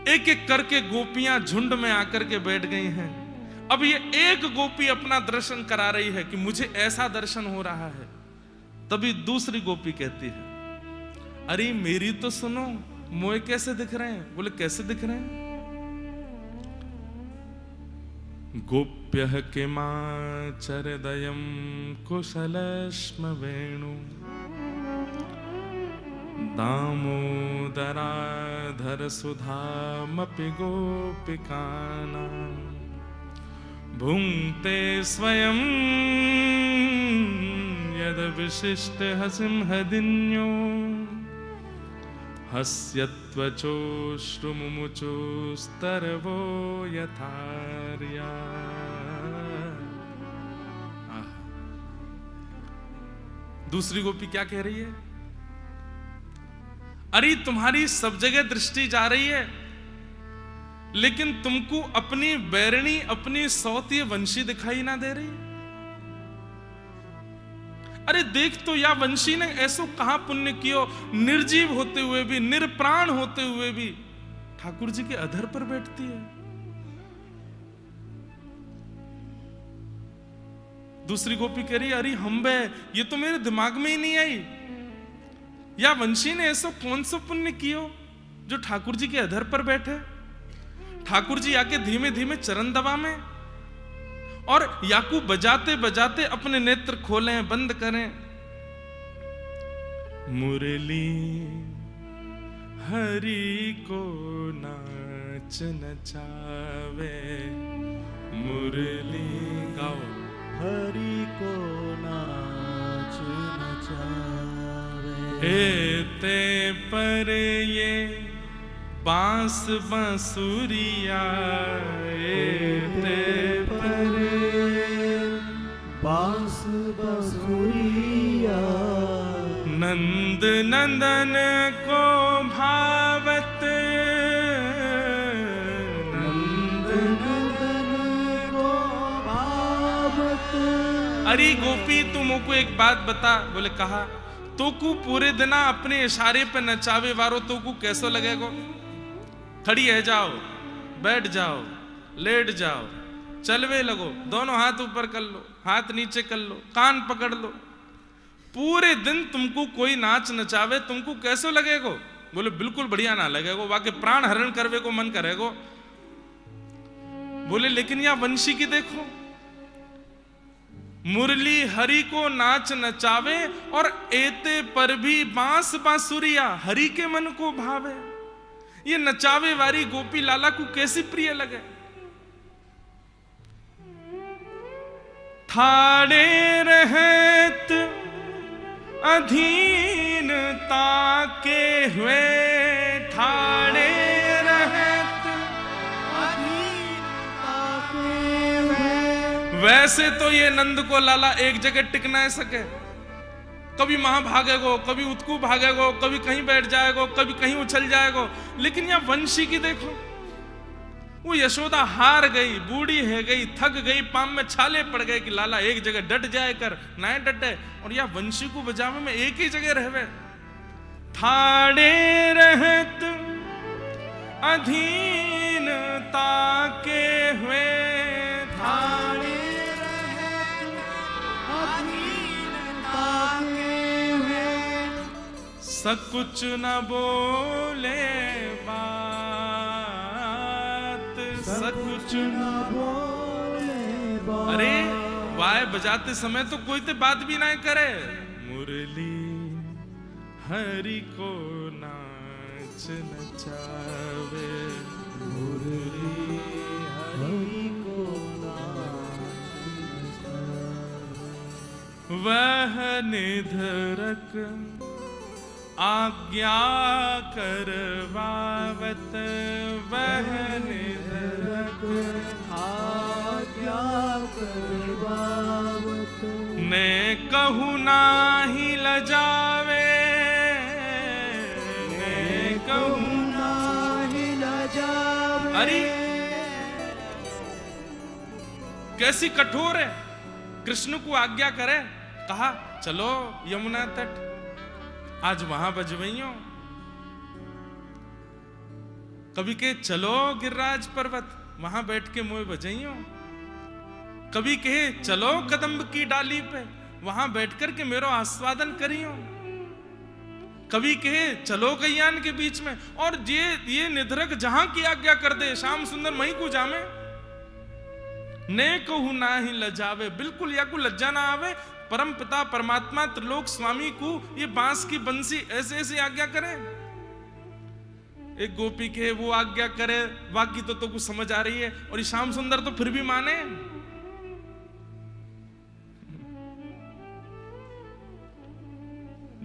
एक एक करके गोपियां झुंड में आकर के बैठ गई हैं। अब ये एक गोपी अपना दर्शन करा रही है कि मुझे ऐसा दर्शन हो रहा है, तभी दूसरी गोपी कहती है, अरे मेरी तो सुनो, मोए कैसे दिख रहे हैं? बोले कैसे दिख रहे हैं? गोप्यः किमाचरदयं कुशलश्म वेणु दामोदराधर सुधामपि गोपिकानां भुङ्क्ते स्वयं यद विशिष्ट हसिंहदिन्यो हस्यत्वचोश्रुमुमुचोस्तरवो यथार्या। दूसरी गोपी क्या कह रही है? अरे तुम्हारी सब जगह दृष्टि जा रही है, लेकिन तुमको अपनी बैरणी, अपनी सौतीय वंशी दिखाई ना दे रही। अरे देख तो या वंशी ने ऐसो कहां पुण्य कियो, निर्जीव होते हुए भी, निरप्राण होते हुए भी ठाकुर जी के अधर पर बैठती है। दूसरी गोपी कह रही, अरे हम बे, ये तो मेरे दिमाग में ही नहीं आई, या वंशी ने ऐसो कौन सा पुण्य कियो जो ठाकुर जी के अधर पर बैठे। ठाकुर जी आके धीमे धीमे चरण दबा में, और याकू बजाते बजाते अपने नेत्र खोलें, बंद करें। मुरली हरि को नाच नचावे, मुरली गाओ, हरि को नाच नचावे। एते पर ये बांस बांसुरिया, एते पर बांस बांसुरिया, नंद नंदन को भावत, नंद नंदन को भावत। अरे गोपी तुम को एक बात बता। बोले कहा, तो को पूरे दिना अपने इशारे पे नचावे वारो तो को कैसो लगेगो? खड़ी है जाओ, बैठ जाओ, लेट जाओ, चलवे लगो, दोनों हाथ ऊपर कर लो, हाथ नीचे कर लो, कान पकड़ लो, पूरे दिन तुमको कोई नाच नचावे, तुमको कैसो लगेगो? बोले बिल्कुल बढ़िया ना लगेगो, वाके प्राण हरण करवे को मन करेगो। बोले लेकिन यह वंशी की देखो, मुरली हरि को नाच नचावे, और एते पर भी बांस बांसुरिया हरि के मन को भावे। ये नचावे वाली गोपी लाला को कैसी प्रिय लगे। थाड़े रहत अधीनता के हुए, थाड़े रहत अधीनता के हुए। वैसे तो ये नंद को लाला एक जगह टिक ना सके, कभी वहां भागेगो, कभी उत्कू भागेगो, कभी कहीं बैठ जाएगो, कभी कहीं उछल जाएगो। लेकिन यह वंशी की देखो, वो यशोदा हार गई, बूढ़ी है गई, थक गई, पाम में छाले पड़ गए कि लाला एक जगह डट जाए कर, ना डटे, और यह वंशी को बजावे में एक ही जगह रहवे। थाड़े रहत अधीनता के हुए, थाड़े रहत अधीनता के हुए। सकुच न बोले बात, सकुच न बोले अरे वाय बजाते समय तो कोई तो बात भी ना करे। मुरली हरि को नाच नचावे, मुरली हरि को नाच नचावे। वह निधरक आज्ञा करवावत, वह निधरक आज्ञा करवावत। ने कहू नाही लजावे, ने कहू नाही लजावे। अरे कैसी कठोर है, कृष्ण को आज्ञा करे, कहा चलो यमुना तट, आज वहां बजवइयो। कभी के चलो गिरिराज पर्वत, वहां बैठ के मोय बजइयो। कभी कहे चलो कदम्ब की डाली पे, वहां बैठ कर के मेरो आस्वादन करियो। कभी कहे चलो कल्याण के बीच में, और ये निधरक जहां की आज्ञा कर दे, श्याम सुंदर मही को जामे। ने कहू ना ही लजावे, बिल्कुल या को लज्जा ना आवे। परम पिता परमात्मा त्रिलोक स्वामी को ये बांस की बंसी ऐसे ऐसे आज्ञा करे। एक गोपी के वो आज्ञा करे, बाकी तो कुछ समझ आ रही है, और ये श्याम सुंदर तो फिर भी माने।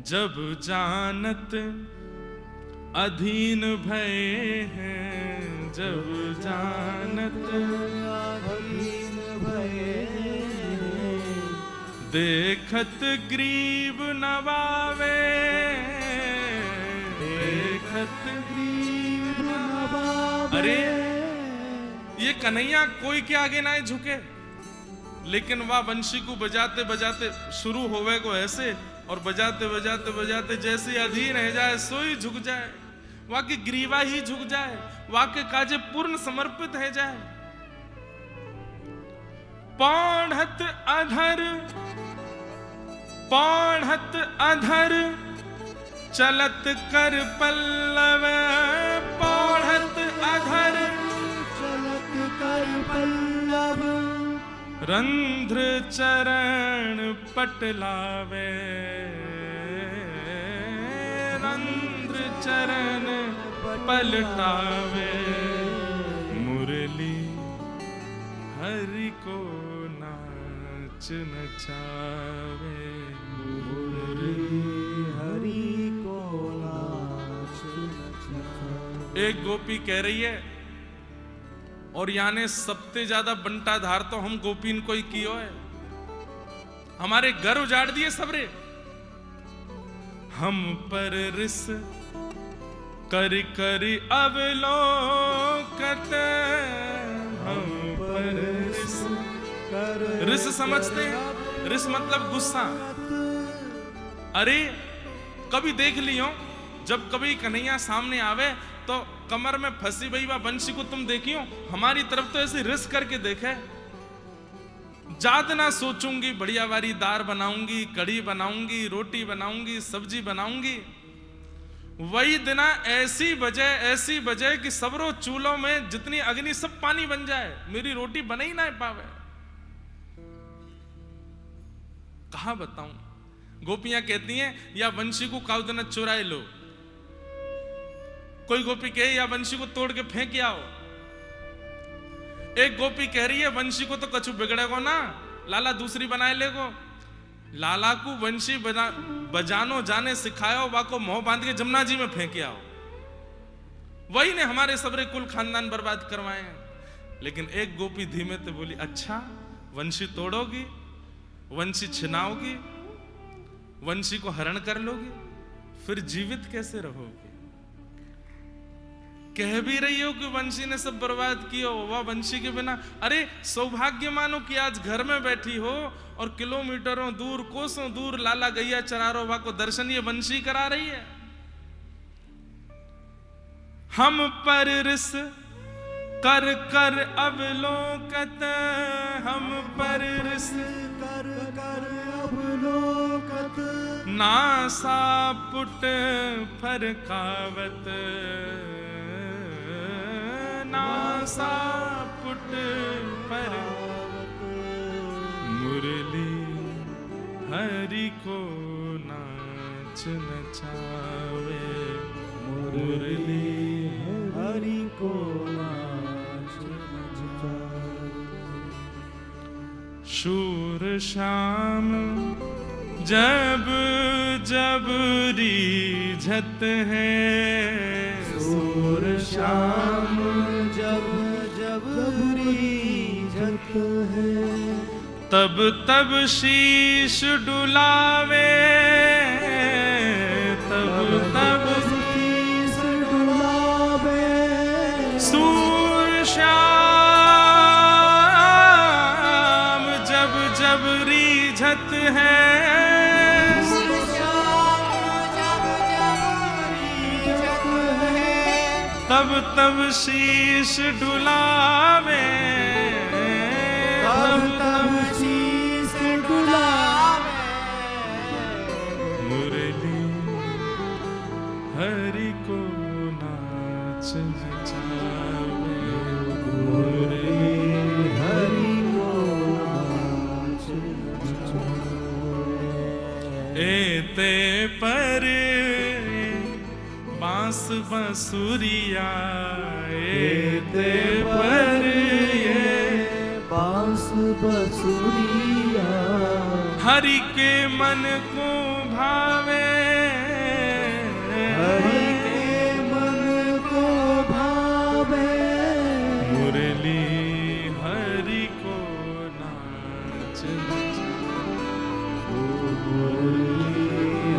जब जानत अधीन भय हैं, जब जानत अधीन भय, देखत ग्रीव नवावे, देखत ग्रीव नवावे। अरे ये कन्हैया कोई के आगे ना झुके, लेकिन वह वंशी को बजाते बजाते शुरू होवे को ऐसे, और बजाते बजाते बजाते जैसे अधीन है जाए सोई झुक जाए, वह की ग्रीवा ही झुक जाए, वह के काजे पूर्ण समर्पित है जाए। पौढ़त अधर, पौढ़त अधर चलत कर पल्लव, पौढ़त अधर चलत कर पल्लव। रंध्र चरण पटलावे, रंध्र चरण पलटावे। मुरली हरि को नाच नचावे, मुरली हरि को नाच नचावे। एक गोपी कह रही है, और याने सबसे ज्यादा बंटा धार तो हम गोपीन को ही कियो है, हमारे घर उजाड़ दिए सबरे। हम पर रिस कर कर अवलोकत, हम पर रिस कर रिस समझते हैं, रिस मतलब गुस्सा। अरे कभी देख लियो, जब कभी कन्हैया सामने आवे तो कमर में फंसी भई वा बंशी को तुम देखियो, हमारी तरफ तो ऐसे रिस करके देखे। ज्यादा ना सोचूंगी, बढ़िया वारी दाल बनाऊंगी, कढ़ी बनाऊंगी, रोटी बनाऊंगी, सब्जी बनाऊंगी। वही दिना ऐसी बजे कि सबरो चूल्हों में जितनी अग्नि सब पानी बन जाए, मेरी रोटी बना ही ना पावे। कहां बताऊं। गोपियां कहती हैं या वंशी को काउदना चुराए लो, कोई गोपी कहे या वंशी को तोड़ के फेंक आओ। एक गोपी कह रही है वंशी को तो कछु बिगड़ेगो ना, लाला दूसरी बनाए लेगो। लाला को वंशी बजानो जाने सिखाओ, वाको मोह बांध के जमुना जी में फेंक आओ। वही ने हमारे सबरे कुल खानदान बर्बाद करवाए हैं। लेकिन एक गोपी धीमे से बोली, अच्छा वंशी तोड़ोगी, वंशी छिनाओगी, वंशी को हरण कर लोगी, फिर जीवित कैसे रहोगे। कह भी रही हो कि वंशी ने सब बर्बाद किया, वह वंशी के बिना। अरे सौभाग्य मानो कि आज घर में बैठी हो और किलोमीटरों दूर, कोसों दूर लाला गैया चरा रो, वह को दर्शन ये वंशी करा रही है। हम पर रिस कर कर अवलोकत, हम पर रिस कर कर अवलोकत। नासा पुट फरकावत, नासा पुट फरकावत। मुरली हरि को नाच नचावे, मुरली हरि को नाच नचावे। शूर श्याम जब जब रीझत है, शूर श्याम जब जब रीझत है, तब तब शीश डुलावे, तब तब शीश डुलावे। शूर श्याम जब जब रीझत है, तब तब शीश डुलावे, तब तब शीश डुलावे। मुरली हरि को नाच नचावे, मुरली हरि को नाच नचावे। एते पर बांस बंसुरिया, एते पर ये बांस बंसुरिया, हरि के मन को भावे, हरि के मन को भावे। मुरली हरि को नाच मुरली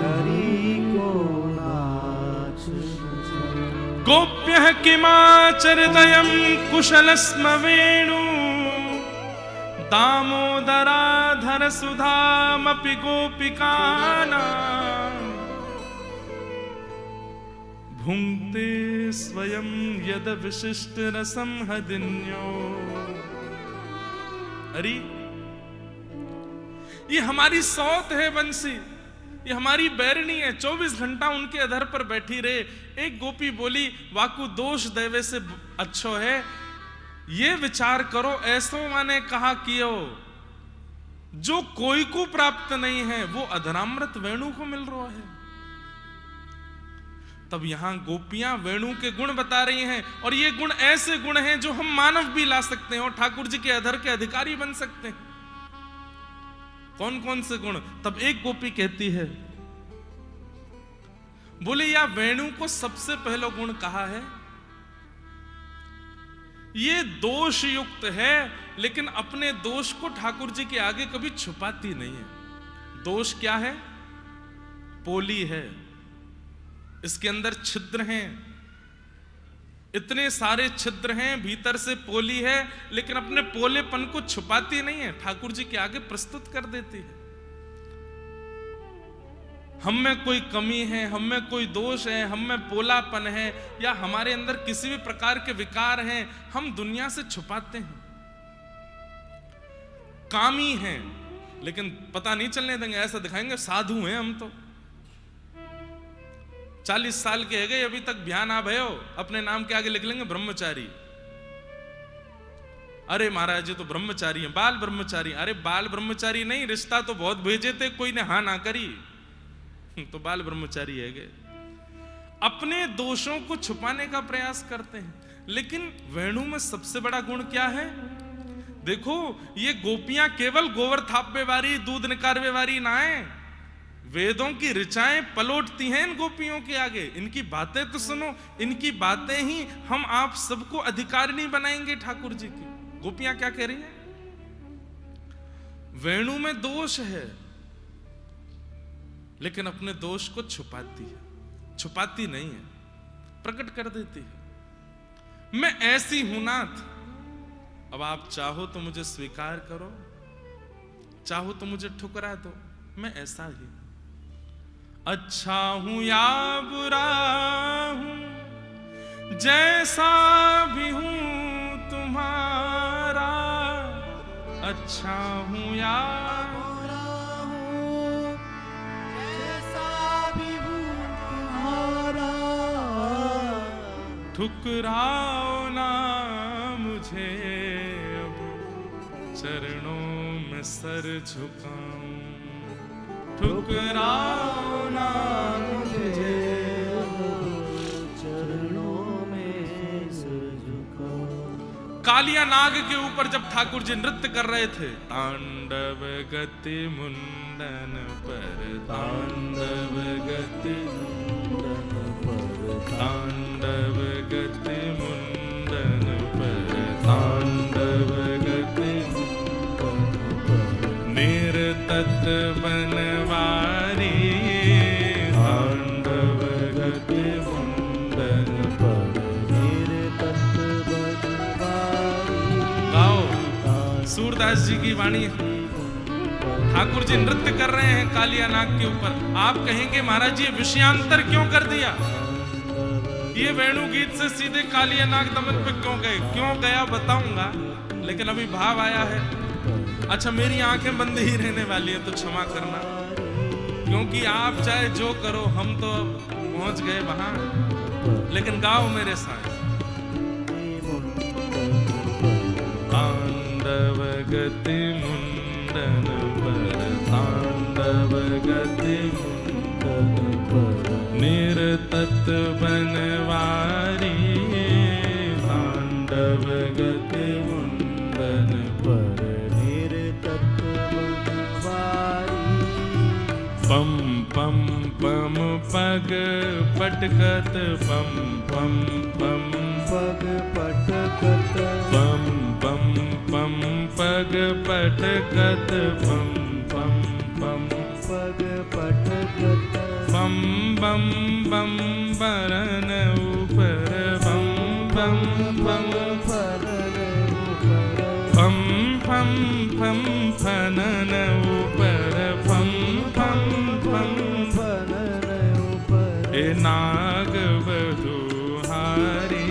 हरि को नाच नचावे। गोप्यः किमाचरदयं कुशलस्म वेणु, दामोदराधर सुधामपि गोपिकानां, भुङ्क्ते स्वयं यद विशिष्ट रसं हदिन्यो। अरे ये हमारी सौत है बंसी, ये हमारी बैरनी है, 24 घंटा उनके अधर पर बैठी रहे। एक गोपी बोली, वाकु दोष देवे से अच्छो है, ये विचार करो, ऐसो माने कहा कियो, जो कोई को प्राप्त नहीं है वो अधरामृत वेणु को मिल रहा है। तब यहां गोपियां वेणु के गुण बता रही हैं, और ये गुण ऐसे गुण हैं जो हम मानव भी ला सकते हैं और ठाकुर जी के अधर के अधिकारी बन सकते हैं। कौन कौन से गुण? तब एक गोपी कहती है, बोले या वेणु को सबसे पहला गुण कहा है, ये दोष युक्त है, लेकिन अपने दोष को ठाकुर जी के आगे कभी छुपाती नहीं है। दोष क्या है? पोली है, इसके अंदर छिद्र हैं, इतने सारे छिद्र हैं, भीतर से पोली है, लेकिन अपने पोलेपन को छुपाती नहीं है, ठाकुर जी के आगे प्रस्तुत कर देती है। हम में कोई कमी है, हम में कोई दोष है, हम में पोलापन है, या हमारे अंदर किसी भी प्रकार के विकार हैं, हम दुनिया से छुपाते हैं। कामी हैं, लेकिन पता नहीं चलने देंगे, ऐसा दिखाएंगे साधु हैं हम तो। 40 साल के है गए, अभी तक ध्यान आ भयो, अपने नाम के आगे लिख लेंगे ब्रह्मचारी। अरे महाराज जी तो ब्रह्मचारी हैं, बाल ब्रह्मचारी। अरे बाल ब्रह्मचारी नहीं, रिश्ता तो बहुत भेजे थे, कोई ने हाँ ना करी, तो बाल ब्रह्मचारी है गए। अपने दोषों को छुपाने का प्रयास करते हैं, लेकिन वेणु में सबसे बड़ा गुण क्या है? देखो, ये गोपियां केवल गोवर थापे वारी, दूध निकारवे वारी ना है, वेदों की ऋचाएं पलोटती हैं इन गोपियों के आगे। इनकी बातें तो सुनो, इनकी बातें ही हम आप सबको अधिकारिणी बनाएंगे ठाकुर जी की। गोपियां क्या कह रही हैं? वेणु में दोष है, लेकिन अपने दोष को छुपाती है, छुपाती नहीं है, प्रकट कर देती है। मैं ऐसी हूं नाथ, अब आप चाहो तो मुझे स्वीकार करो, चाहो तो मुझे ठुकरा दो, मैं ऐसा ही अच्छा हूं या बुरा हूं, जैसा भी हूं तुम्हारा, अच्छा हूं या बुरा हूं, जैसा भी हूं तुम्हारा, ठुकराओ ना मुझे अब चरणों में सर झुकाऊं, ठुकराओ ना मुझे, चरणों में सिर झुकाओ। कालिया नाग के ऊपर जब ठाकुर जी नृत्य कर रहे थे, तांडव गति मुंडन पर, तांडव गति मुंडन पर, तांडव गति मुंडन पर, तांडव गति मुंडन पर, निरतत बनवारी, तांडव गति मुंडन पर, निरतत बनवारी। गाओ सूरदास जी की वाणी। ठाकुर जी नृत्य कर रहे हैं कालिया नाग के ऊपर। आप कहेंगे महाराज ये विषयांतर क्यों कर दिया, ये वेणु गीत से सीधे कालिया नाग दमन पे क्यों गए? क्यों गया बताऊंगा, लेकिन अभी भाव आया है। अच्छा मेरी आंखें बंद ही रहने वाली है तो क्षमा करना, क्योंकि आप चाहे जो करो हम तो पहुंच गए वहां, लेकिन गाओ मेरे साथ। तांडव गति मुंडन पर, तांडव गति मुंडन पर, निरतत बनवारी, तांडव गति मुंडन पर, निरतत बनवारी। पम पम पम पग पटकत, पम पम पम पग पटकत, पम पम पम पग पटकत, पम पम पम पग पटकत, बम बम बम बरन ऊपर, बम बम बम फरन ऊपर, फम फम फम फनन ऊपर, फम फम फम फरन ऊपर। ए नाग बधुहारी,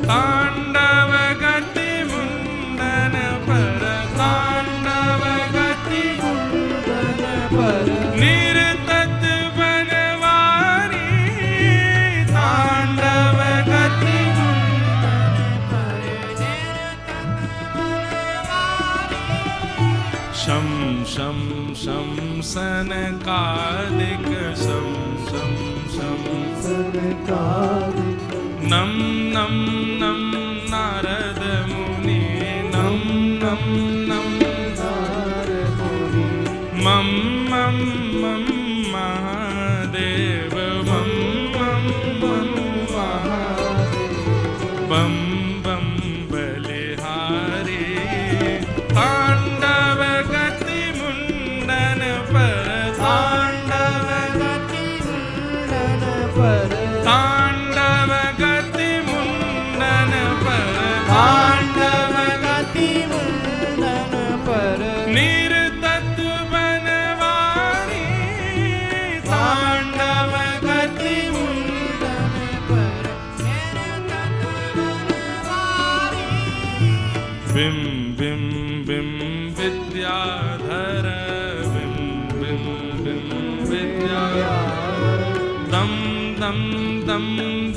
तांडव गति मुंडन पर, तांडव गति मुंडन पर, निरतत बनवारी, तांडव गति मुंडन पर, शम शम शम सनकादिक, शम शम शम सनकादिक, नम नम नम नारद मुनि, नम नम नम नारद मुनि, मम मम मम महादेव, मम मम मम महादेव, बम बम बलिहारी, तांडव गति मुंडन पर, तांडव गति मुंडन पर, तांडव गति मुंडन पर, तांडव गति मुंडन पर, निरतत बनवारी, तांडव गति मुंडन पर, बिम बिम बिम विद्याधर, बिम बिम बिम विद्याधर, दम दम दम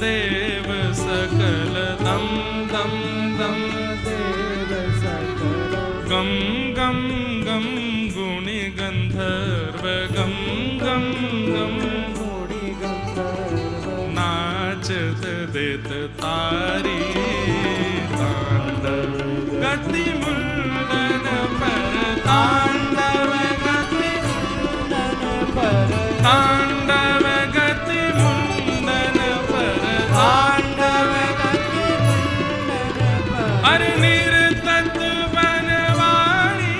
देव सकल, दम दम दम देव सकल, गम गम गम गुणी गंधर्व, गम गम गम गुणी गंधर्व, नाचत देत तारी, तांडव गति मुंडन पर, तांडव गति मुंडन पर, तांडव गति मुंडन पर, तांडव गति मुंडन पर, अरे निरतत बनवारी,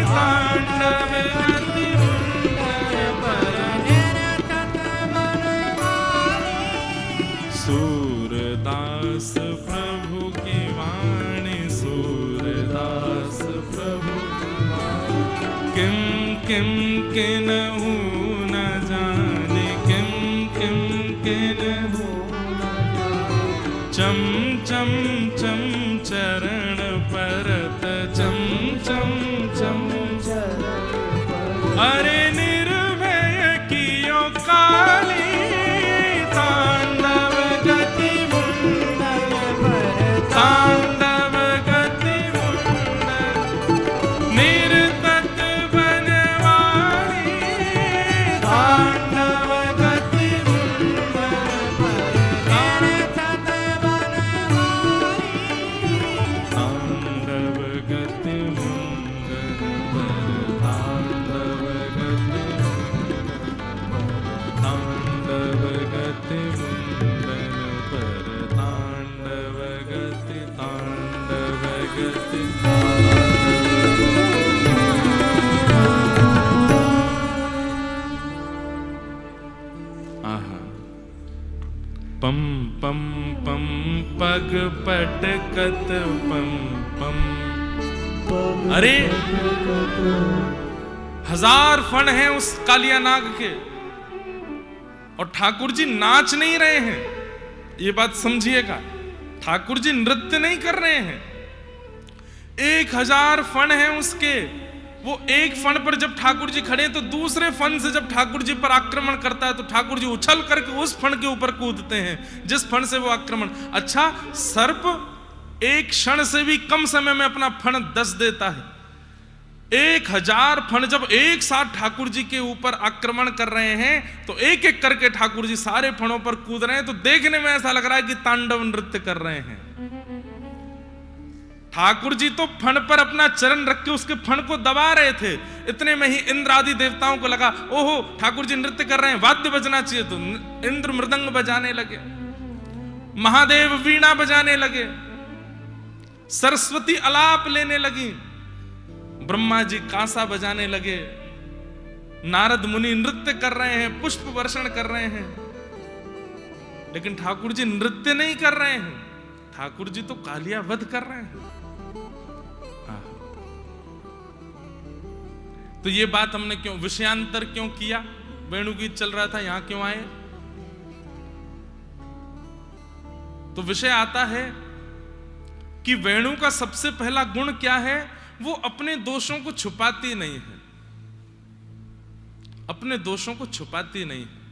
तांडव गति मुंडन पर, सूरदास प्रभु की वाणी, सूरदास प्रभु की वाणी, किम किम किन्हु न जाने, किम किम किन्हु चम चम चम चरण परत, चम चम चम चरण पर, अरे निर्भय कियो काली, तांडव गति मुंडन पर, तांडव गति मुंडन, जगत आहा पम पम पम पग पटकत पम पम। अरे हजार फण हैं उस कालिया नाग के, और ठाकुर जी नाच नहीं रहे हैं, ये बात समझिएगा। ठाकुर जी नृत्य नहीं कर रहे हैं। 1000 फण हैं उसके, वो एक फण पर जब ठाकुर जी खड़े तो दूसरे फण से जब ठाकुर जी पर आक्रमण करता है तो ठाकुर जी उछल करके उस फण के ऊपर कूदते हैं जिस फण से वो आक्रमण। अच्छा, सर्प एक क्षण से भी कम समय में अपना फण दस देता है। 1000 फण जब एक साथ ठाकुर जी के ऊपर आक्रमण कर रहे हैं तो एक एक करके ठाकुर जी सारे फणों पर कूद रहे हैं, तो देखने में ऐसा लग रहा है कि तांडव नृत्य कर रहे हैं। ठाकुर जी तो फण पर अपना चरण रख के उसके फण को दबा रहे थे। इतने में ही इंद्र आदि देवताओं को लगा ओहो ठाकुर जी नृत्य कर रहे हैं, वाद्य बजना चाहिए, तो इंद्र मृदंग बजाने लगे, महादेव वीणा बजाने लगे, सरस्वती अलाप लेने लगी, ब्रह्मा जी कांसा बजाने लगे, नारद मुनि नृत्य कर रहे हैं, पुष्प वर्षण कर रहे हैं। लेकिन ठाकुर जी नृत्य नहीं कर रहे हैं, ठाकुर जी तो कालिया वध कर रहे हैं। तो ये बात हमने क्यों विषयांतर क्यों किया, वेणु गीत चल रहा था, यहां क्यों आए? तो विषय आता है कि वेणु का सबसे पहला गुण क्या है, वो अपने दोषों को छुपाती नहीं है, अपने दोषों को छुपाती नहीं है।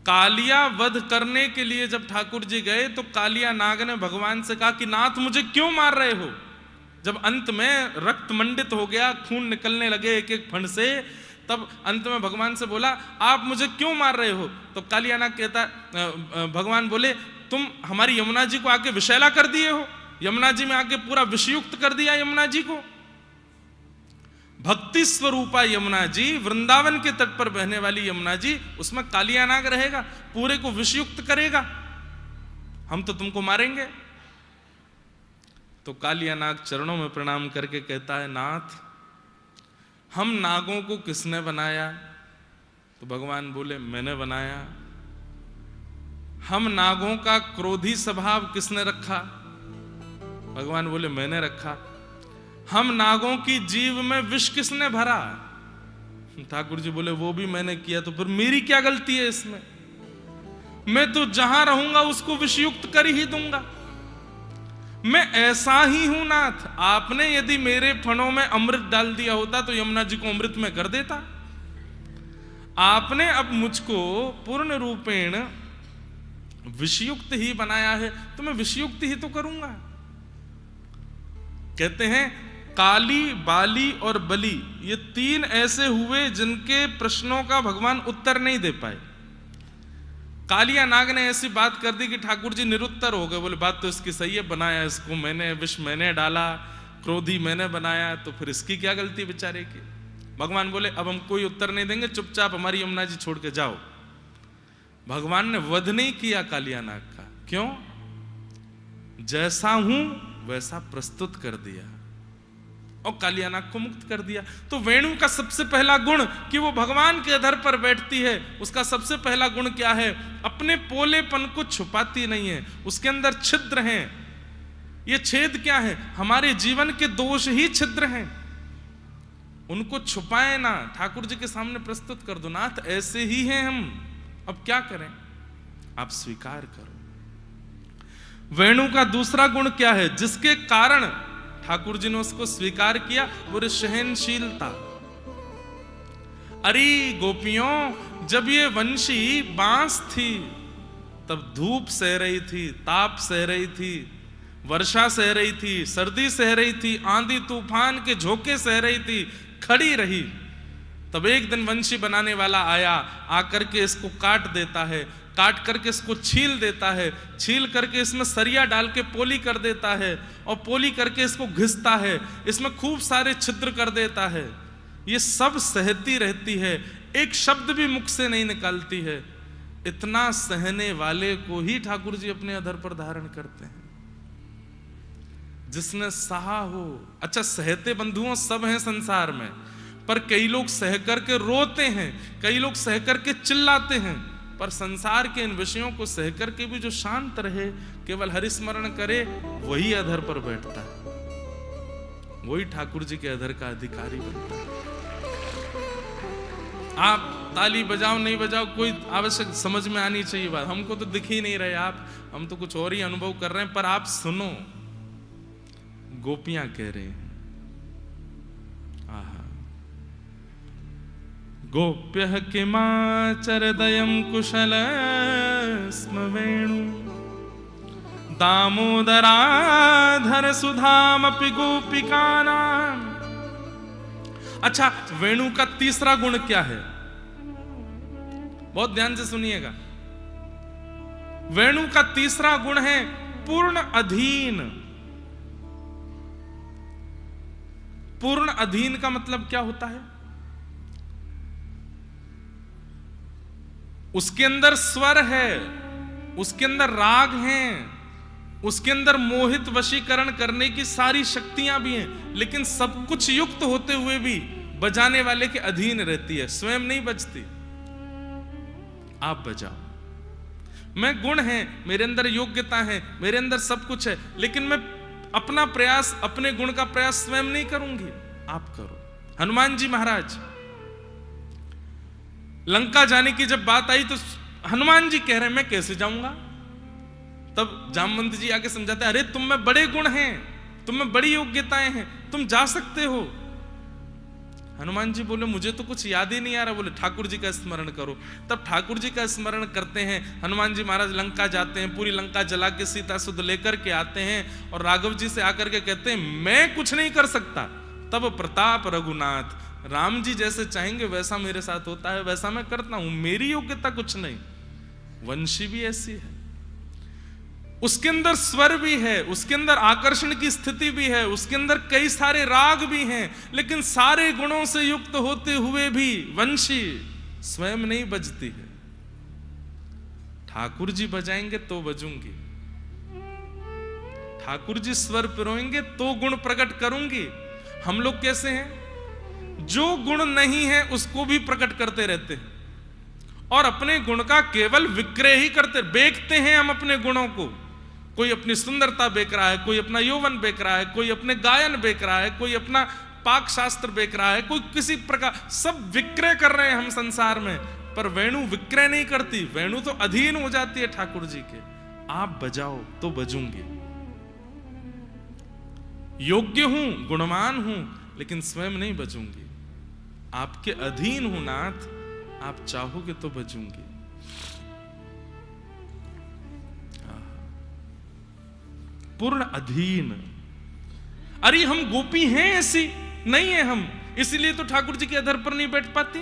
कालिया वध करने के लिए जब ठाकुर जी गए तो कालिया नाग ने भगवान से कहा कि नाथ मुझे क्यों मार रहे हो। जब अंत में रक्त मंडित हो गया, खून निकलने लगे एक एक फण से, तब अंत में भगवान से बोला आप मुझे क्यों मार रहे हो। तो कालिया नाग कहता, भगवान बोले तुम हमारी यमुना जी को आके विषैला कर दिए हो, यमुना जी में आके पूरा विषयुक्त कर दिया यमुना जी को। भक्ति स्वरूपा यमुना जी, वृंदावन के तट पर बहने वाली यमुना जी, उसमें कालिया नाग रहेगा, पूरे को विषयुक्त करेगा, हम तो तुमको मारेंगे। तो कालिया नाग चरणों में प्रणाम करके कहता है नाथ हम नागों को किसने बनाया। तो भगवान बोले मैंने बनाया। हम नागों का क्रोधी स्वभाव किसने रखा। भगवान बोले मैंने रखा। हम नागों की जीव में विष किसने भरा। ठाकुर जी बोले वो भी मैंने किया। तो फिर मेरी क्या गलती है इसमें, मैं तो जहां रहूंगा उसको विषयुक्त कर ही दूंगा, मैं ऐसा ही हूं नाथ। आपने यदि मेरे फणों में अमृत डाल दिया होता तो यमुना जी को अमृत में कर देता। आपने अब मुझको पूर्ण रूपेण विषयुक्त ही बनाया है तो मैं विषयुक्त ही तो करूंगा। कहते हैं काली, बाली और बली, ये 3 ऐसे हुए जिनके प्रश्नों का भगवान उत्तर नहीं दे पाए। कालिया नाग ने ऐसी बात कर दी कि ठाकुर जी निरुत्तर हो गए। बोले बात तो इसकी सही है, बनाया इसको मैंने, विष मैंने डाला, क्रोधी मैंने बनाया, तो फिर इसकी क्या गलती बेचारे की। भगवान बोले अब हम कोई उत्तर नहीं देंगे, चुपचाप हमारी यमुना जी छोड़ के जाओ। भगवान ने वध नहीं किया कालिया नाग का। क्यों? जैसा हूं वैसा प्रस्तुत कर दिया और कालिया नाग को मुक्त कर दिया। तो वेणु का सबसे पहला गुण कि वो भगवान के अधर पर बैठती है, उसका सबसे पहला गुण क्या है, अपने पोलेपन को छुपाती नहीं है। उसके अंदर छिद्र हैं। ये छेद क्या है, हमारे जीवन के दोष ही छिद्र हैं, उनको छुपाए ना, ठाकुर जी के सामने प्रस्तुत कर दो। नाथ ऐसे ही हैं हम, अब क्या करें, आप स्वीकार करो। वेणु का दूसरा गुण क्या है जिसके कारण ठाकुर जी ने उसको स्वीकार किया, वो सहनशीलता। अरे गोपियों, जब ये वंशी बांस थी तब धूप सह रही थी, ताप सह रही थी, वर्षा सह रही थी, सर्दी सह रही थी, आंधी तूफान के झोंके सह रही थी, खड़ी रही। तब एक दिन वंशी बनाने वाला आया, आकर के इसको काट देता है, काट करके इसको छील देता है, छील करके इसमें सरिया डाल के पोली कर देता है और पोली करके इसको घिसता है, इसमें खूब सारे छिद्र कर देता है। ये सब सहती रहती है, एक शब्द भी मुख से नहीं निकालती है। इतना सहने वाले को ही ठाकुर जी अपने अधर पर धारण करते हैं। जिसने सहा हो। अच्छा, सहते बंधुओं सब हैं संसार में, पर कई लोग सह करके रोते हैं, कई लोग सह करके चिल्लाते हैं, पर संसार के इन विषयों को सह करके भी जो शांत रहे, केवल हरिस्मरण करे, वही अधर पर बैठता है, वही ठाकुर जी के अधर का अधिकारी बनता है। आप ताली बजाओ नहीं बजाओ, कोई आवश्यक समझ में आनी चाहिए बात। हमको तो दिख ही नहीं रहे आप, हम तो कुछ और ही अनुभव कर रहे हैं, पर आप सुनो, गोपियां कह रहे हैं, आहा, गोप्यः किमाचरदयं कुशलस्म वेणु दामोदराधर सुधामपि गोपिकानां। अच्छा, वेणु का तीसरा गुण क्या है? बहुत ध्यान से सुनिएगा। वेणु का तीसरा गुण है पूर्ण अधीन। पूर्ण अधीन का मतलब क्या होता है? उसके अंदर स्वर है, उसके अंदर राग हैं, उसके अंदर मोहित वशीकरण करने की सारी शक्तियां भी हैं, लेकिन सब कुछ युक्त होते हुए भी बजाने वाले के अधीन रहती है, स्वयं नहीं बजती। आप बजाओ, मैं गुण है, मेरे अंदर योग्यता है, मेरे अंदर सब कुछ है, लेकिन मैं अपना प्रयास, अपने गुण का प्रयास स्वयं नहीं करूंगी, आप करो। हनुमान जी महाराज, लंका जाने की जब बात आई तो हनुमान जी कह रहे हैं मैं कैसे जाऊंगा? तब जामवंत जी आके समझाते हैं, अरे तुम में बड़े गुण हैं, तुम में बड़ी योग्यताएं हैं, तुम जा सकते हो। हनुमान जी बोले मुझे तो कुछ याद ही नहीं आ रहा। बोले ठाकुर जी का स्मरण करो। तब ठाकुर जी का स्मरण करते हैं। हनुमान जी महाराज लंका जाते हैं, पूरी लंका जला के सीता सुध लेकर के आते हैं और राघव जी से आकर के कहते हैं मैं कुछ नहीं कर सकता, तब प्रताप रघुनाथ, राम जी जैसे चाहेंगे वैसा मेरे साथ होता है, वैसा मैं करता हूं, मेरी योग्यता कुछ नहीं। वंशी भी ऐसी है, उसके अंदर स्वर भी है, उसके अंदर आकर्षण की स्थिति भी है, उसके अंदर कई सारे राग भी हैं, लेकिन सारे गुणों से युक्त होते हुए भी वंशी स्वयं नहीं बजती है। ठाकुर जी बजाएंगे तो बजूंगी, ठाकुर जी स्वर पिरोएंगे तो गुण प्रकट करूंगी। हम लोग कैसे हैं, जो गुण नहीं है उसको भी प्रकट करते रहते हैं और अपने गुण का केवल विक्रय ही करते, बेचते हैं हम अपने गुणों को। कोई अपनी सुंदरता बेच रहा है, कोई अपना यौवन बेच रहा है, कोई अपने गायन बेच रहा है, कोई अपना पाक शास्त्र बेच रहा है, कोई किसी प्रकार, सब विक्रय कर रहे हैं हम संसार में। पर वेणु विक्रय नहीं करती, वेणु तो अधीन हो जाती है ठाकुर जी के। आप बजाओ तो बजूंगी, योग्य हूं, गुणवान हूं, लेकिन स्वयं नहीं बजूंगी, आपके अधीन हूं नाथ, आप चाहोगे तो बजूंगी। पूर्ण अधीन। अरे हम गोपी हैं ऐसी नहीं है हम, इसलिए तो ठाकुर जी के अधर पर नहीं बैठ पाती।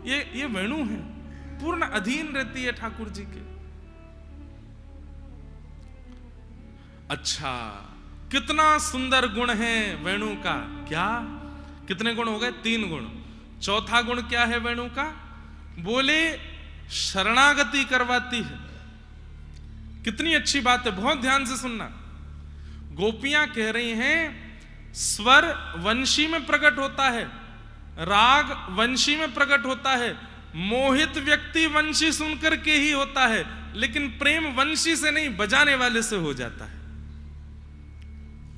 ये वेणु है, पूर्ण अधीन रहती है ठाकुर जी के। अच्छा, कितना सुंदर गुण है वेणु का। क्या कितने गुण हो गए? 3 गुण। चौथा गुण क्या है वेणु का? बोले शरणागति करवाती है। कितनी अच्छी बात है, बहुत ध्यान से सुनना। गोपियां कह रही हैं स्वर वंशी में प्रकट होता है, राग वंशी में प्रकट होता है, मोहित व्यक्ति वंशी सुनकर के ही होता है, लेकिन प्रेम वंशी से नहीं, बजाने वाले से हो जाता है।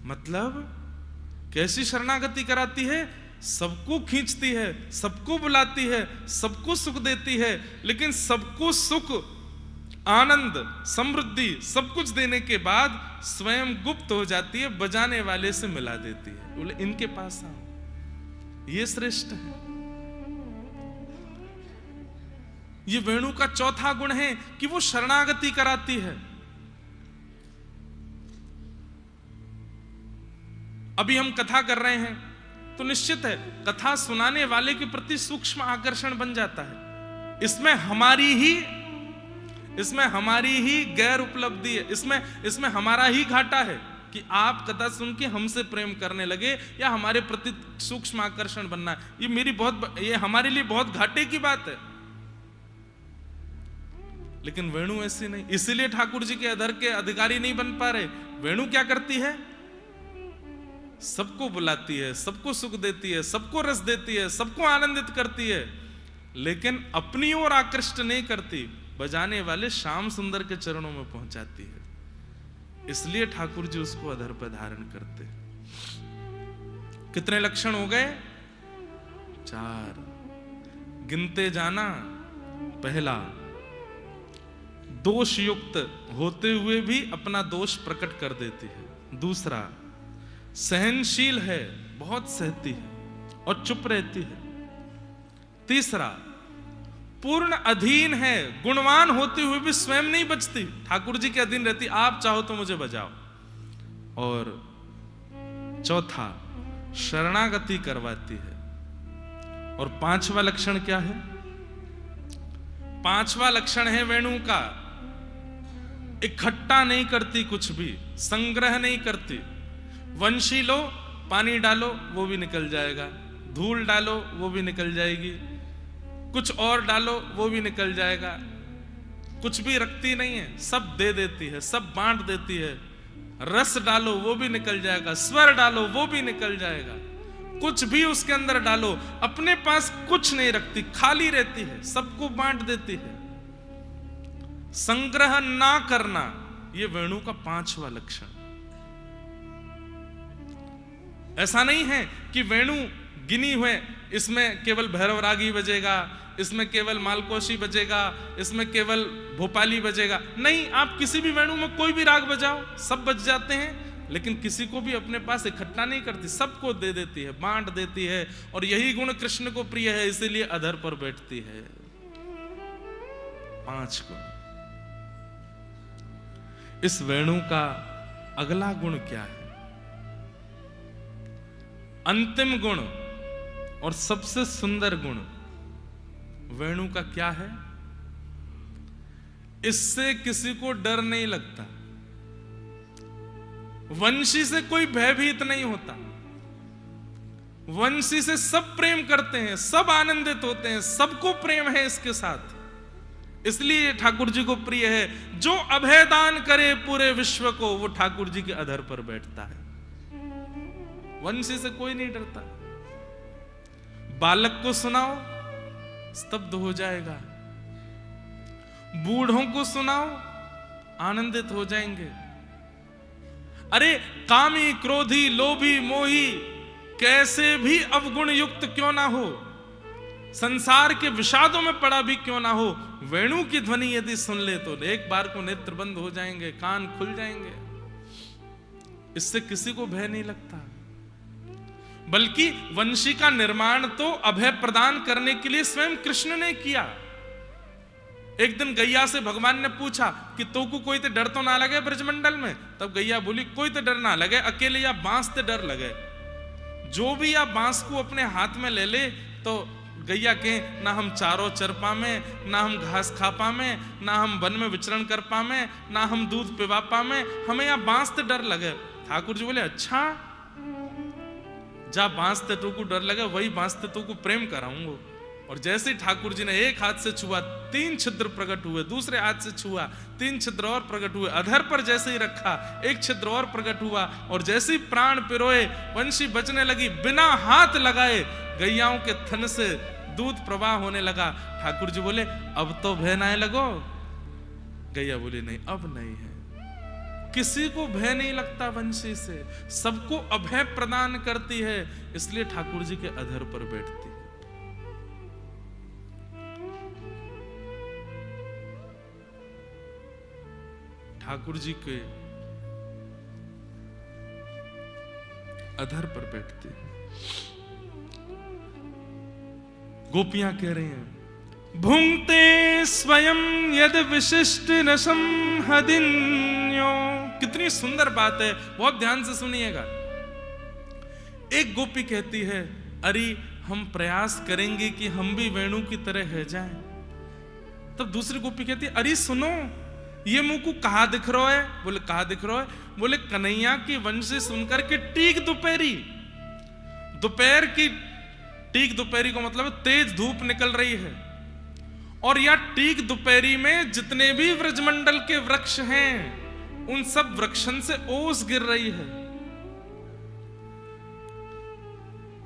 मतलब कैसी शरणागति कराती है? सबको खींचती है, सबको बुलाती है, सबको सुख देती है, लेकिन सबको सुख, आनंद, समृद्धि सब कुछ देने के बाद स्वयं गुप्त हो जाती है, बजाने वाले से मिला देती है। बोले इनके पास आओ, ये श्रेष्ठ है। ये वेणु का चौथा गुण है कि वो शरणागति कराती है। अभी हम कथा कर रहे हैं तो निश्चित है कथा सुनाने वाले के प्रति सूक्ष्म आकर्षण बन जाता है। इसमें हमारी ही गैर उपलब्धि है, इसमें हमारा ही घाटा है कि आप कथा सुन के हमसे प्रेम करने लगे या हमारे प्रति सूक्ष्म आकर्षण बनना। ये हमारे लिए बहुत घाटे की बात है। लेकिन वेणु ऐसी नहीं, इसीलिए ठाकुर जी के अधर के अधिकारी नहीं बन पा रहे। वेणु क्या करती है? सबको बुलाती है, सबको सुख देती है, सबको रस देती है, सबको आनंदित करती है, लेकिन अपनी ओर आकृष्ट नहीं करती, बजाने वाले श्याम सुंदर के चरणों में पहुंचाती है। इसलिए ठाकुर जी उसको अधर पर धारण करते। कितने लक्षण हो गए? 4। गिनते जाना। पहला, दोष युक्त होते हुए भी अपना दोष प्रकट कर देती है। दूसरा, सहनशील है, बहुत सहती है और चुप रहती है। तीसरा, पूर्ण अधीन है, गुणवान होते हुए भी स्वयं नहीं बचती, ठाकुर जी के अधीन रहती, आप चाहो तो मुझे बजाओ। और चौथा, शरणागति करवाती है। और 5वां लक्षण क्या है? 5वां लक्षण है वेणु का, इकट्ठा नहीं करती, कुछ भी संग्रह नहीं करती। वंशी लो, पानी डालो वो भी निकल जाएगा, धूल डालो वो भी निकल जाएगी, कुछ और डालो वो भी निकल जाएगा, कुछ भी रखती नहीं है, सब दे देती है, सब बांट देती है। रस डालो वो भी निकल जाएगा, स्वर डालो वो भी निकल जाएगा, कुछ भी उसके अंदर डालो, अपने पास कुछ नहीं रखती, खाली रहती है, सबको बांट देती है। संग्रह ना करना, यह वेणु का 5वां लक्षण। ऐसा नहीं है कि वेणु गिनी हुए, इसमें केवल भैरव राग ही बजेगा, इसमें केवल मालकोशी बजेगा, इसमें केवल भोपाली बजेगा। नहीं, आप किसी भी वेणु में कोई भी राग बजाओ, सब बज जाते हैं, लेकिन किसी को भी अपने पास इकट्ठा नहीं करती, सबको दे देती है, बांट देती है। और यही गुण कृष्ण को प्रिय है, इसीलिए अधर पर बैठती है। 5 गुण। इस वेणु का अगला गुण क्या है? अंतिम गुण और सबसे सुंदर गुण वेणु का क्या है? इससे किसी को डर नहीं लगता, वंशी से कोई भयभीत नहीं होता, वंशी से सब प्रेम करते हैं, सब आनंदित होते हैं, सबको प्रेम है इसके साथ। इसलिए ठाकुर जी को प्रिय है। जो अभय दान करे पूरे विश्व को, वो ठाकुर जी के अधर पर बैठता है। वंशी से कोई नहीं डरता। बालक को सुनाओ, स्तब्ध हो जाएगा, बूढ़ों को सुनाओ, आनंदित हो जाएंगे। अरे कामी, क्रोधी, लोभी, मोही कैसे भी अवगुण युक्त क्यों ना हो, संसार के विषादों में पड़ा भी क्यों ना हो, वेणु की ध्वनि यदि सुन ले तो एक बार को नेत्र बंद हो जाएंगे, कान खुल जाएंगे। इससे किसी को भय नहीं लगता। बल्कि वंशी का निर्माण तो अभय प्रदान करने के लिए स्वयं कृष्ण ने किया। एक दिन गैया से भगवान ने पूछा कि तो को कोई तो डर तो ना लगे ब्रजमंडल में? तब गैया बोली, कोई तो डर ना लगे, अकेले या बांस ते डर लगे। जो भी या बांस को अपने हाथ में ले ले तो गैया के ना हम चारों चर पामे, ना हम घास खा पामे, ना हम वन में विचरण कर पामे, ना हम दूध पिवा पामे, हमें या बांस ते डर लगे। ठाकुर जी बोले, अच्छा जा बांस ते तू को डर लगे, वही बांस ते तू को प्रेम कराऊंगा। और जैसे ठाकुर जी ने एक हाथ से छुआ 3 छिद्र प्रकट हुए, दूसरे हाथ से छुआ 3 छिद्र और प्रकट हुए, अधर पर जैसे ही रखा 1 छिद्र और प्रकट हुआ, और जैसे ही प्राण पिरोए वंशी बचने लगी, बिना हाथ लगाए गैयाओं के थन से दूध प्रवाह होने लगा। ठाकुर जी बोले, अब तो भय ना लगो? गैया बोली, नहीं अब नहीं है। किसी को भय नहीं लगता वंशी से, सबको अभय प्रदान करती है, इसलिए ठाकुर जी के अधर पर बैठती है। ठाकुर जी के अधर पर बैठते हैं। गोपियां कह रही हैं, भुंगते स्वयं यद विशिष्ट नशम हदिन्यो। कितनी सुंदर बात है, बहुत ध्यान से सुनिएगा। एक गोपी कहती है, अरे हम प्रयास करेंगे कि हम भी वेणु की तरह है जाएं। तब दूसरी गोपी कहती है, अरे सुनो, ये मुंह को कहा दिख रहा है? बोले, कहा दिख रहा है? बोले, कन्हैया की वंशी सुनकर के टीक दोपहरी, दोपहर की टीक दोपहरी को मतलब तेज धूप निकल रही है, और या टीक दोपहरी में जितने भी व्रजमंडल के वृक्ष हैं उन सब वृक्षन से ओस गिर रही है।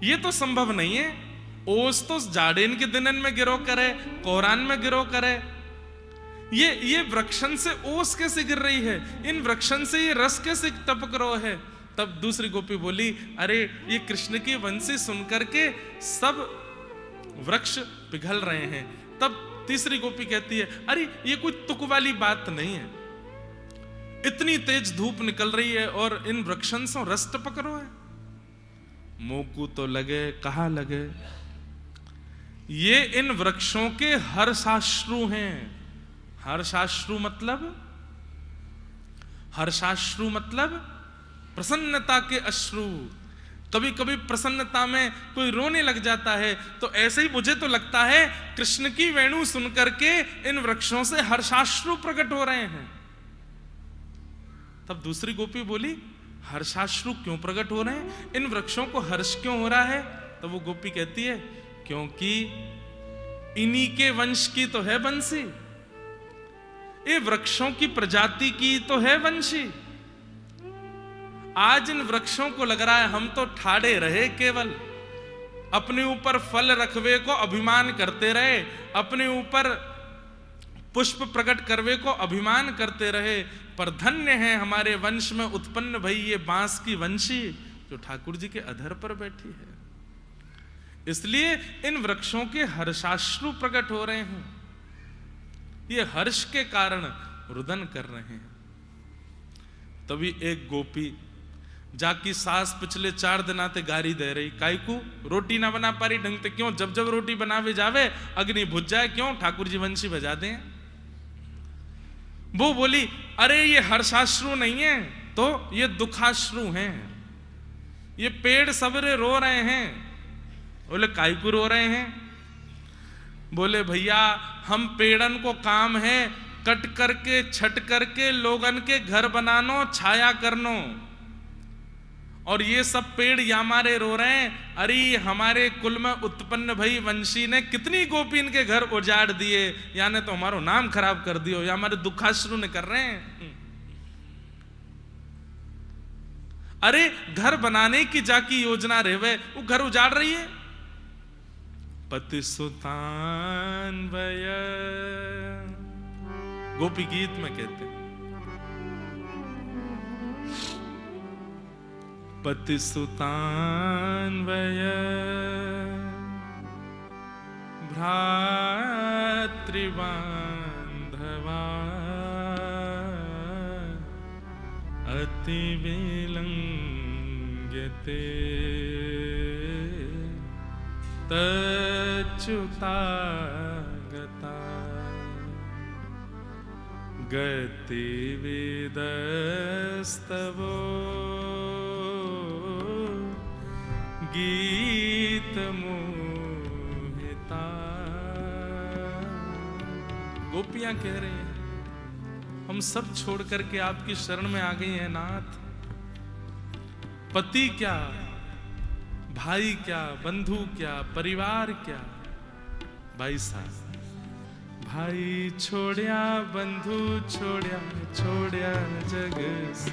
ये तो संभव नहीं है। ओस तो जाड़ेन के दिनन में गिरो करे, कोरान में गिरो करे। ये वृक्षन से ओस कैसे गिर रही है, इन वृक्षन से ये रस कैसे टपक रहा है। तब दूसरी गोपी बोली, अरे ये कृष्ण की वंशी सुनकर के सब वृक्ष पिघल रहे हैं। तब तीसरी गोपी कहती है, अरे ये कोई तुक वाली बात नहीं है, इतनी तेज धूप निकल रही है और इन वृक्षन से रस टपक रहा है। मोकू तो लगे, कहा लगे, ये इन वृक्षों के हर्षाश्रु हैं। हर्षाश्रु मतलब प्रसन्नता के अश्रु। कभी कभी प्रसन्नता में कोई रोने लग जाता है, तो ऐसे ही मुझे तो लगता है कृष्ण की वेणु सुनकर के इन वृक्षों से हर्षाश्रु प्रकट हो रहे हैं। तब दूसरी गोपी बोली, हर्षाश्रु क्यों प्रकट हो रहे हैं, इन वृक्षों को हर्ष क्यों हो रहा है। तो वो गोपी कहती है, क्योंकि इन्हीं के वंश की तो है बंसी, ये वृक्षों की प्रजाति की तो है वंशी। आज इन वृक्षों को लग रहा है हम तो ठाड़े रहे, केवल अपने ऊपर फल रखवे को अभिमान करते रहे, अपने ऊपर पुष्प प्रकट करवे को अभिमान करते रहे, पर धन्य है हमारे वंश में उत्पन्न भई ये बांस की वंशी जो ठाकुर जी के अधर पर बैठी है। इसलिए इन वृक्षों के हर्षाश्रु प्रकट हो रहे हैं, ये हर्ष के कारण रुदन कर रहे हैं। तभी एक गोपी जाकी सास पिछले 4 दिन आते गारी दे रही, काईकू रोटी ना बना पा रही ढंग से, क्यों जब जब रोटी बनावे जावे अग्नि बुझ जाए, क्यों ठाकुर जी वंशी बजा दें। वो बोली, अरे ये हर्षाश्रु नहीं है, तो ये दुखाश्रु हैं, ये पेड़ सबरे रो रहे हैं। बोले काईकू रो रहे हैं। बोले भैया हम पेड़न को काम है कट करके छट करके लोगन के घर बनानो, छाया करनो, और ये सब पेड़ यामारे रो रहे हैं, अरे हमारे कुल में उत्पन्न भई वंशी ने कितनी गोपी इनके घर उजाड़ दिए, यानी तो हमारो नाम खराब कर दियो, या हमारे दुखाश्रु ने कर रहे हैं। अरे घर बनाने की जाकी योजना रहे, वो घर उजाड़ रही है। पति सुतान भय, गोपी गीत में कहते, पति सुतान वय भ्रातृबांधवा अति विलंघ्यते तच्युतागता गतिविदस्तवो गीत मोहिता। गोपियां कह रही हैं, हम सब छोड़ करके आपकी शरण में आ गई हैं नाथ। पति क्या, भाई क्या, बंधु क्या, परिवार क्या। भाई साहब, भाई छोड़या बंधु छोड़या, छोड़या जग से,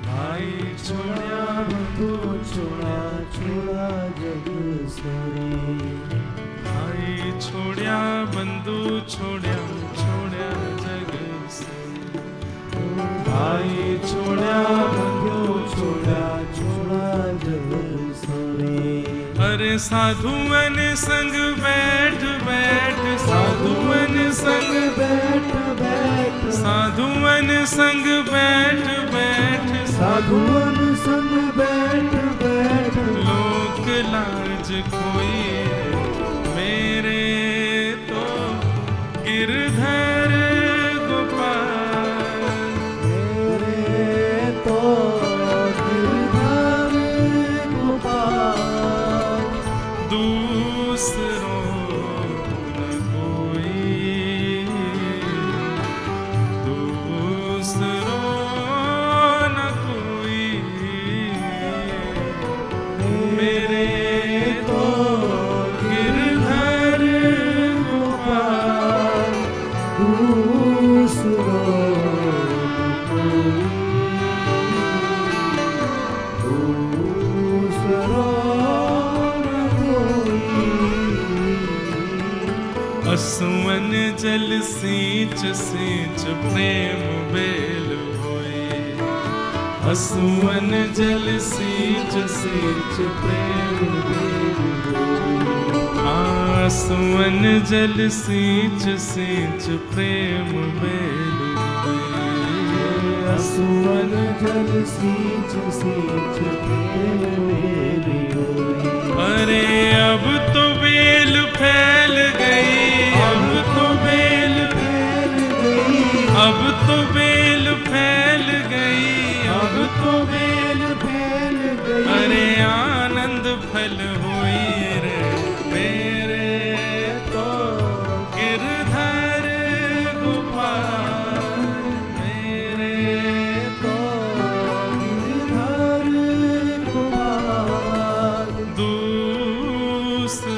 भाई छोड़या बंधु छोड़ा, छोड़ा जग सोरी। भाई छोड़या बंधु छोड़या, छोड़या जग सोरी। भाई छोड़या बंधु छोड़ा, छोड़ा जग सोरी। अरे साधुअन संग बैठ बैठ, साधुअन संग बैठ बैठ, साधुअन संग बैठ बैठ, साधुअन संग बैठ बैठ। लोक लाज कोई मेरे तो गिरधर गोपाल, मेरे तो गिरधर गोपाल। दूसरों न कोई, दूसरों न कोई, मेरे तो सींच सींच प्रेम बेल होए, असुवन जल सींच सींच प्रेम बेल होए, आसुवन जल सींच सींच प्रेम बेल होए, असुवन जल सींच सींच प्रेम बेल होए। अरे अब तो बेल फैल गई, अब तो बेल फैल गई, अब तो बेल फैल गई, अब तो बेल फैल गई। अरे आनंद फल हुई रे मेरे तो गिरधर गोपाल, मेरे तो गिरधर गोपाल, दूसरों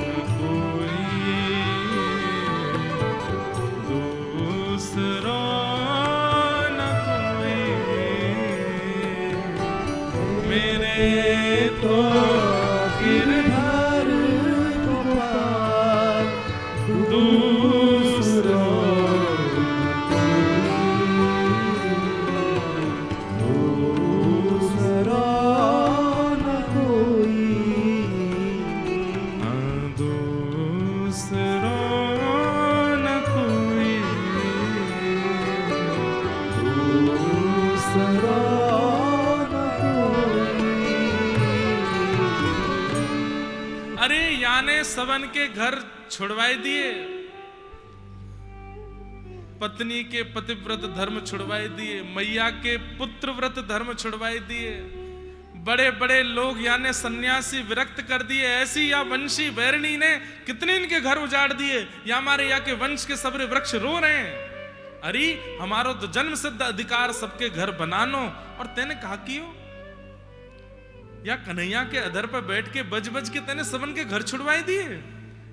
न कोई, दूसरों न कोई, मेरे तो गिरधर गोपाल, दूसरों दूसरा न कोई। दूसरों न कोई, दूसरा न कोई। अरे याने सबन के घर छुड़वाए दिए, पत्नी के पतिव्रत धर्म छुड़वाए दिए, मैया के पुत्र व्रत धर्म छुड़वाए दिए, बड़े बड़े लोग यानी सन्यासी विरक्त कर दिए। ऐसी या वंशी बैरणी ने कितने इनके घर उजाड़ दिए, या हमारे या के वंश के सबरे वृक्ष रो रहे हैं। अरे हमारो तो जन्म सिद्ध अधिकार सबके घर बनानो, और तेने कहा कियो या कन्हैया के अधर पर बैठ के बज बज के तेने सबन के घर छुड़वाए दिए।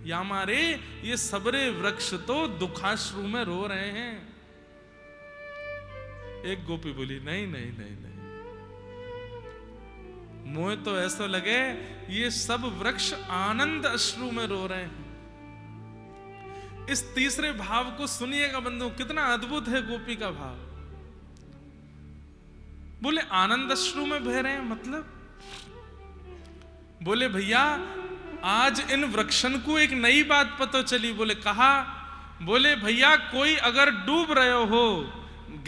या हमारे ये सबरे वृक्ष तो दुखाश्रु में रो रहे हैं। एक गोपी बोली नहीं नहीं नहीं नहीं, मुझे तो ऐसा लगे ये सब वृक्ष आनंद अश्रु में रो रहे हैं। इस तीसरे भाव को सुनिएगा बंधु, कितना अद्भुत है गोपी का भाव। बोले आनंद अश्रु में बह रहे हैं, मतलब बोले भैया आज इन वृक्षन को एक नई बात पता चली। बोले कहा, बोले भैया कोई अगर डूब रहे हो,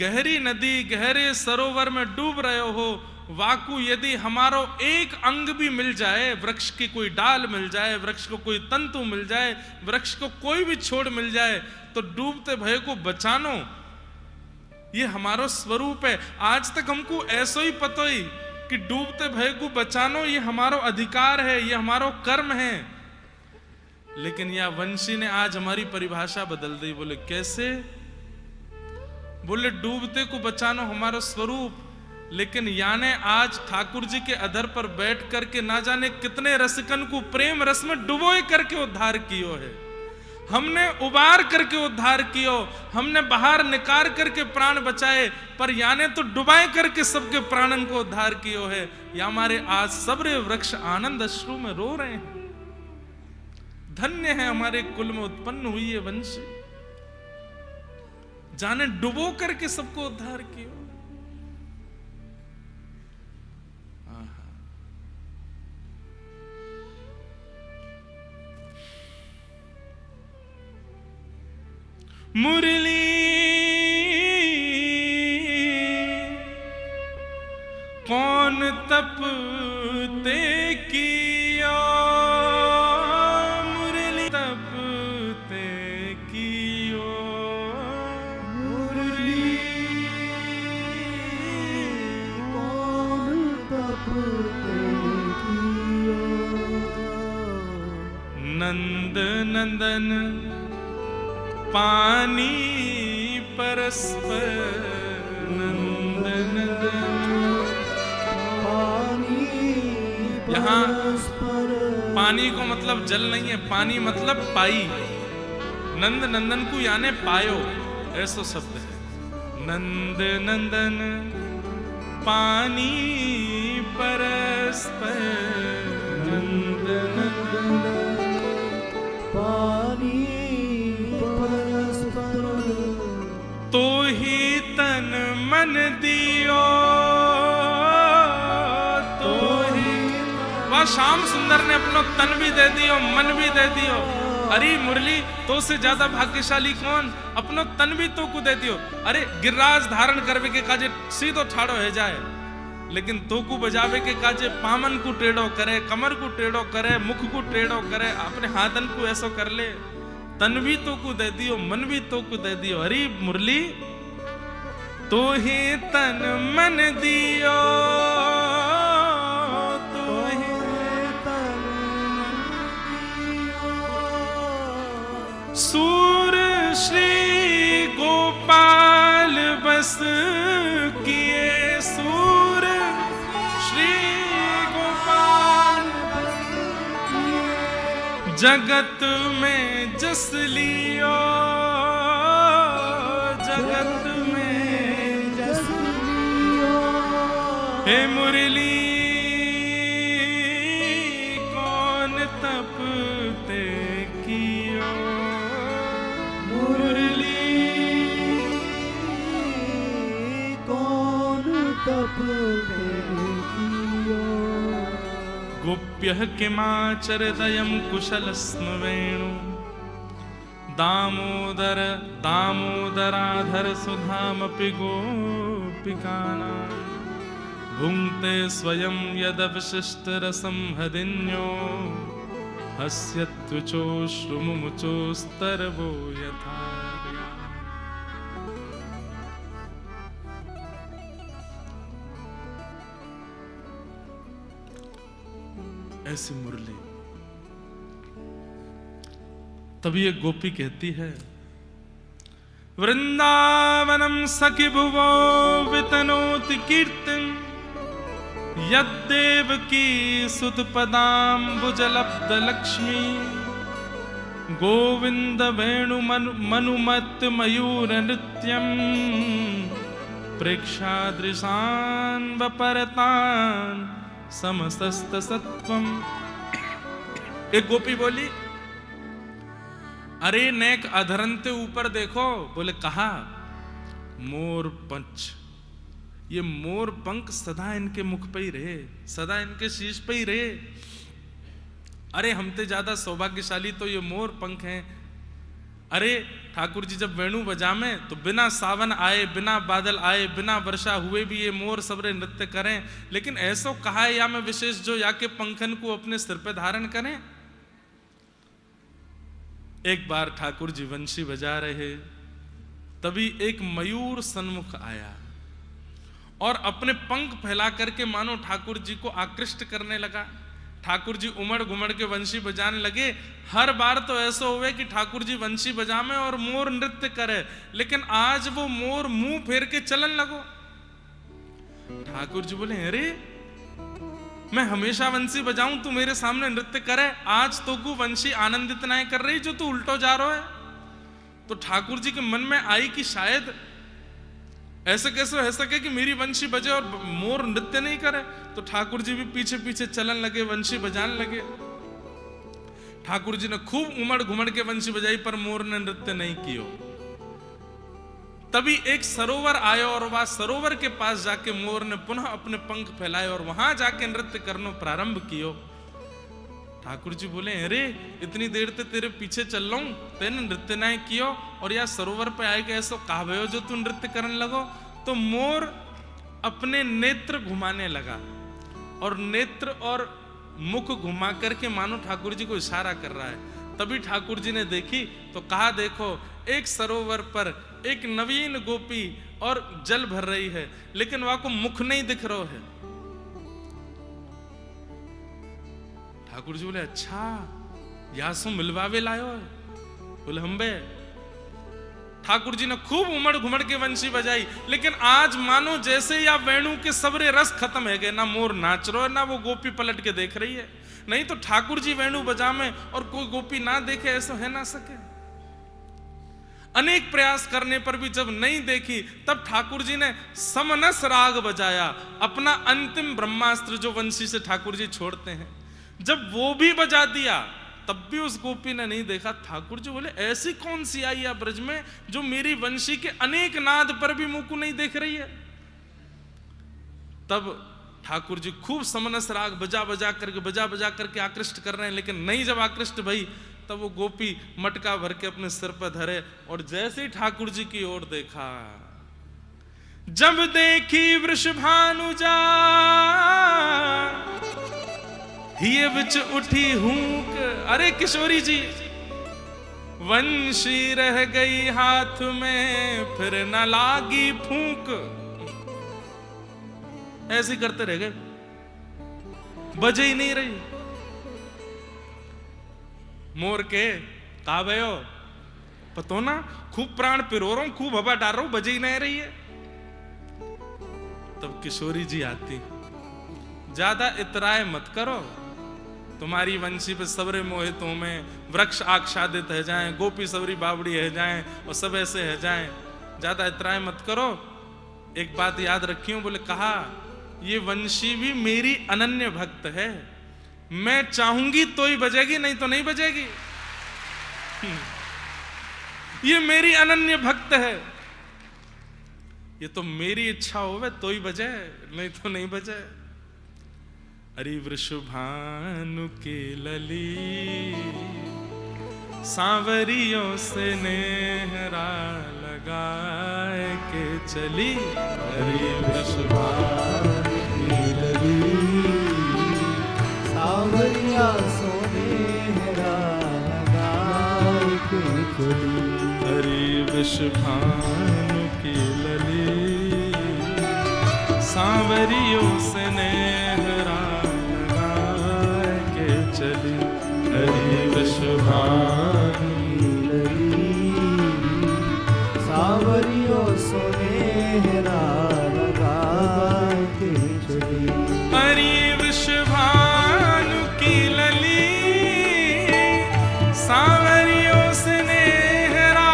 गहरी नदी गहरे सरोवर में डूब रहे हो, वाकु यदि हमारो एक अंग भी मिल जाए, वृक्ष की कोई डाल मिल जाए, वृक्ष को कोई तंतु मिल जाए, वृक्ष को कोई भी छोड़ मिल जाए, तो डूबते भय को बचानो, ये हमारो स्वरूप है। आज तक हमको ऐसा ही पता ही कि डूबते भय को बचानो ये हमारो अधिकार है, ये हमारो कर्म है। लेकिन यह वंशी ने आज हमारी परिभाषा बदल दी। बोले कैसे? बोले डूबते को बचानो हमारा स्वरूप, लेकिन याने आज ठाकुर जी के अधर पर बैठ करके ना जाने कितने रसिकन को प्रेम रस में डुबोए करके उद्धार कियो है। हमने उबार करके उद्धार कियो, हमने बाहर निकाल करके प्राण बचाए, पर याने तो डुबाए करके सबके प्राणन को उद्धार कियो है। या हमारे आज सबरे वृक्ष आनंद अश्रु में रो रहे हैं। धन्य है हमारे कुल में उत्पन्न हुई ये वंश, जाने डुबो करके सबको उद्धार कियो। मुरली कौन तप ते किया, मुरली तप ते कियो, मुरली कौन तप ते कियो, नंद नंदन पानी परस्पर, नंद नंदन। यहाँ पानी को मतलब जल नहीं है, पानी मतलब पाई। नंद नंदन को याने पायो, ऐसा शब्द है। नंद नंदन पानी परस्पर, नंद नंदन पानी परस्पर, वा श्याम सुंदर ने अपनो तन भी दे दियो, मन भी दे दियो। अरे मुरली तो से ज्यादा भाग्यशाली कौन, अपनो तन भी तो को दे दियो। अरे गिरराज धारण करवे के काजे सीधो ठाड़ो है जाए, लेकिन तो को बजावे के काजे पामन को टेढ़ो करे, कमर को टेढ़ो करे, मुख को टेढ़ो करे, अपने हाथन को ऐसो कर ले। तन भी तो को दे दियो, मन भी तो को दे दियो। अरे मुरली तो ही तन मन दियो, तो ही तन दियो। सूर श्री गोपाल बस किए, सूर श्री गोपाल जगत में जस लियो, जगत में जस लियो। हे मुरली कौन तप ते कियो, मुरली कौन तप ते कियो। गोप्यः किमाचरदयं कुशलस्म वेणु, दामोदर दामोदराधर सुधामपि गोपिकानां, भुङ्क्ते स्वयं यदवशिष्टरसं हदिन्यो, हस्यत्वचोश्रुमुचोस्तरवो यथा। ऐसी मुरली। तभी एक गोपी कहती है, वृंदावनम सखि भुवो वितनोति कीर्तिं, यद्देव की सुत पदाम्बुजलब्ध लक्ष्मी, गोविंद वेणु मनुमत मयूर नृत्यं, प्रेक्षादृशान् वपरतान् समस्त सत्वम। एक गोपी बोली, अरे नेक अधरंते ऊपर देखो। बोले कहा? मोर पंच। ये मोर पंख सदा इनके मुख पे ही रहे, सदा इनके शीश पे ही रहे। अरे हमते ज्यादा सौभाग्यशाली तो ये मोर पंख हैं। अरे ठाकुर जी जब वेणु बजामे तो बिना सावन आए, बिना बादल आए, बिना वर्षा हुए भी ये मोर सबरे नृत्य करें। लेकिन ऐसो कहा है या में विशेष जो या के पंखन को अपने सिर पे धारण करें। एक बार ठाकुर जी वंशी बजा रहे, तभी एक मयूर सन्मुख आया और अपने पंख फैला करके मानो ठाकुर जी को आकृष्ट करने लगा। ठाकुर जी उमड़ घुमड़ के वंशी बजाने लगे। हर बार तो ऐसा हुए कि ठाकुर जी वंशी बजामे और मोर नृत्य करे, लेकिन आज वो मोर मुंह फेर के चलन लगो। ठाकुर जी बोले, अरे मैं हमेशा वंशी बजाऊं, तू मेरे सामने नृत्य करे, आज तो को वंशी आनंदित नहीं कर रही जो तू उल्टो जा रहा है। तो ठाकुर जी के मन में आई कि शायद ऐसे कैसे हो सके कि मेरी वंशी बजे और मोर नृत्य नहीं करे। तो ठाकुर जी भी पीछे पीछे चलन लगे, वंशी बजाने लगे। ठाकुर जी ने खूब उमड़ घुमड़ के वंशी बजाई, पर मोर ने नृत्य नहीं कियो। तभी एक सरोवर आयो और वह सरोवर के पास जाके मोर ने पुनः अपने पंख फैलाए और वहां जाके नृत्य करना प्रारंभ कियो। ठाकुर जी बोले, अरे इतनी देर ते तेरे पीछे चल रहा हूं, तेने नृत्य नहीं कियो और यह सरोवर पे आए के ऐसो कहा जो तू नृत्य करने लगो। तो मोर अपने नेत्र घुमाने लगा और नेत्र और मुख घुमा करके मानो ठाकुर जी को इशारा कर रहा है। तभी ठाकुर जी ने देखी तो कहा, देखो एक सरोवर पर एक नवीन गोपी और जल भर रही है, लेकिन वहां को मुख नहीं दिख रहा है। ठाकुर जी बोले, अच्छा यासो मिलवावे लायो है? बोले, हम बे। ठाकुर जी ने खूब उमड़ घुमड़ के वंशी बजाई, लेकिन आज मानो जैसे या वेणु के सबरे रस खत्म है गए। ना मोर नाच रहा है, ना वो गोपी पलट के देख रही है। नहीं तो ठाकुर जी वेणु बजामे और कोई गोपी ना देखे, ऐसा है ना सके। अनेक प्रयास करने पर भी जब नहीं देखी, तब ठाकुर जी ने समनस राग बजाया, अपना अंतिम ब्रह्मास्त्र जो वंशी से ठाकुर जी छोड़ते हैं। जब वो भी बजा दिया तब भी उस गोपी ने नहीं देखा। ठाकुर जी बोले, ऐसी कौन सी आई है ब्रज में जो मेरी वंशी के अनेक नाद पर भी मुंह को नहीं देख रही है। तब ठाकुर जी खूब समनस राग बजा बजा करके आकृष्ट कर रहे हैं, लेकिन नहीं जब आकृष्ट भई तब वो गोपी मटका भर के अपने सिर पर धरे और जैसे ही ठाकुर जी की ओर देखा, जब देखी वृषभानुजा हिये बिच उठी हूक। अरे किशोरी जी, वंशी रह गई हाथ में फिर न लागी फूंक। ऐसे ही करते रह गए, बजे ही नहीं रही। मोर के कहा भयो, पतो ना खूब प्राण पिरो रहा हूं, खूब हवा डाल रहा हूं, बजे ही नहीं रही है। तब किशोरी जी आती, ज्यादा इतराए मत करो, तुम्हारी वंशी पे सबरे मोहितों में वृक्ष आच्छादित है जाएं, गोपी सबरी बावड़ी है जाएं और सब ऐसे है जाएं, ज्यादा इतराए मत करो। एक बात याद रखियो, बोले कहा ये वंशी भी मेरी अनन्य भक्त है, मैं चाहूंगी तो ही बजेगी, नहीं तो नहीं बजेगी। ये मेरी अनन्य भक्त है, ये तो मेरी इच्छा होवे तो ही बजे, नहीं तो नहीं बजे। अरे वृषभानु के लली सांवरियों से नेहरा लगाए के चली। अरे वृषभानु के लली सांवरिया से नेहरा लगाए के चली। अरे वृषभानु के लली सांवरियों से नेहरा लगाए के चली। अरे वृषभानु सांवरियों से नेहरा लगाए के चली। अरे वृषभानु की लली सांवरियों से नेहरा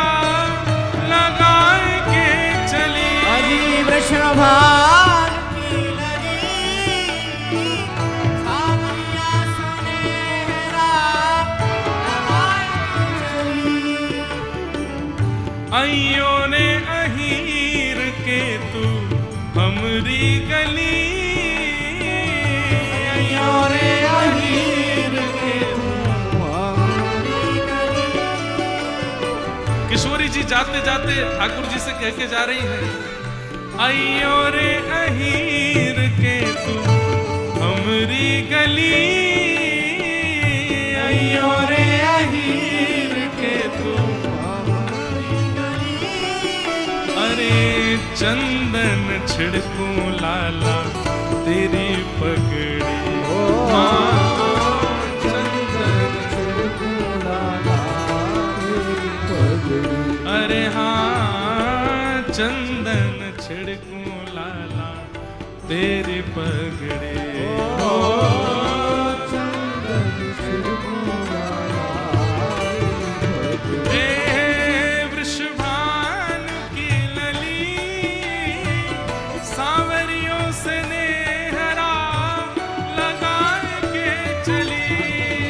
लगाए के चली। अरे वृषभानु की लली सांवरिया से नेहरा लगाए के चली। अइयो ने अहीर के तू हमरी गली। अइयो रे अहीर के तू हमरी गली। किशोरी जी जाते जाते ठाकुर जी से कह के जा रही है, अइयो रे अहीर के तू हमरी गली। अइयो रे अहीर के तू हमरी गली। अरे चंदन छिड़कूं लाला तेरी पगड़ी। चंदन छिड़कूं लाला तेरी पगड़ी। अरे हाँ चंदन छिड़कूं लाला तेरी पगड़ी। चंदन छिड़कूं लाला तेरी पगड़ी। ए वृषभानु की लली सांवरियों से नेहरा लगाए के चली।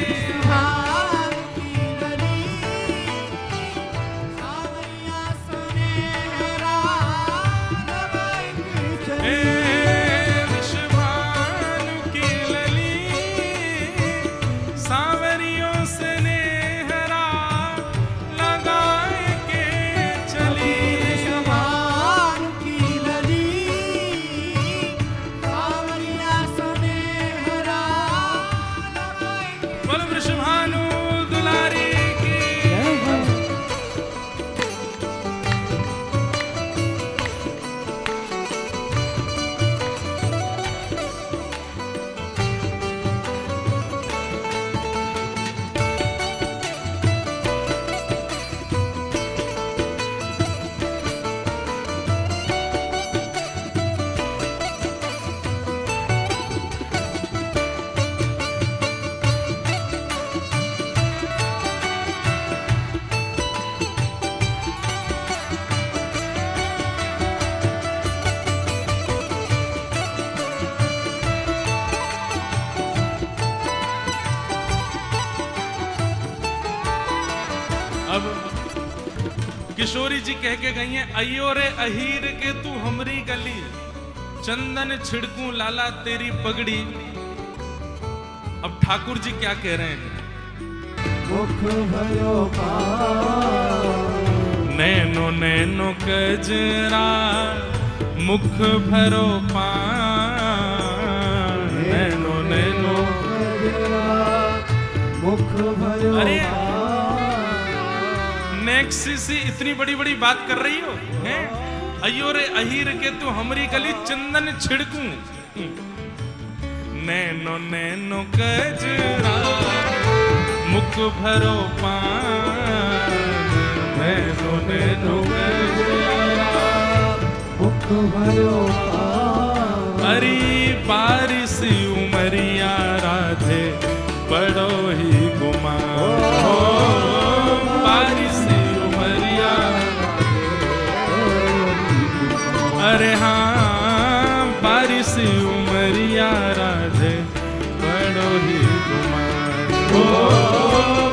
वृषभानु की लली सांवरिया से नेहरा लगाए के चली। ए वृषभानु की लली सांवरियों से नेहरा लगाए के चली। वृषभानु की लली सांवरिया से नेहरा लगाए के बोल वृषभानु दुलारी की। अब किशोरी जी कह के गई हैं, अयो रे अहीर के तू हमरी गली चंदन छिड़कूं लाला तेरी पगड़ी। अब ठाकुर जी क्या कह रहे हैं? मुख भयो पान नैनो नैनो कजरा मुख भरो पान, नैनो नैनो मुख भयो अरे पान। नेक्स्ट सी इतनी बड़ी बड़ी बात कर रही हो हैं? अयो रे अहीर के तू हमरी गली चंदन छिड़कूं। नैनो नैनो कजरा मुख भरो पान, नैनो नैनो कजरा मुख भयो पान। अरे बारिश उमरिया राधे बड़ो ही गुमान, बारिश उमरिया अरे हाँ बारिश उमरिया राधे बड़ो ही गुमान, ओ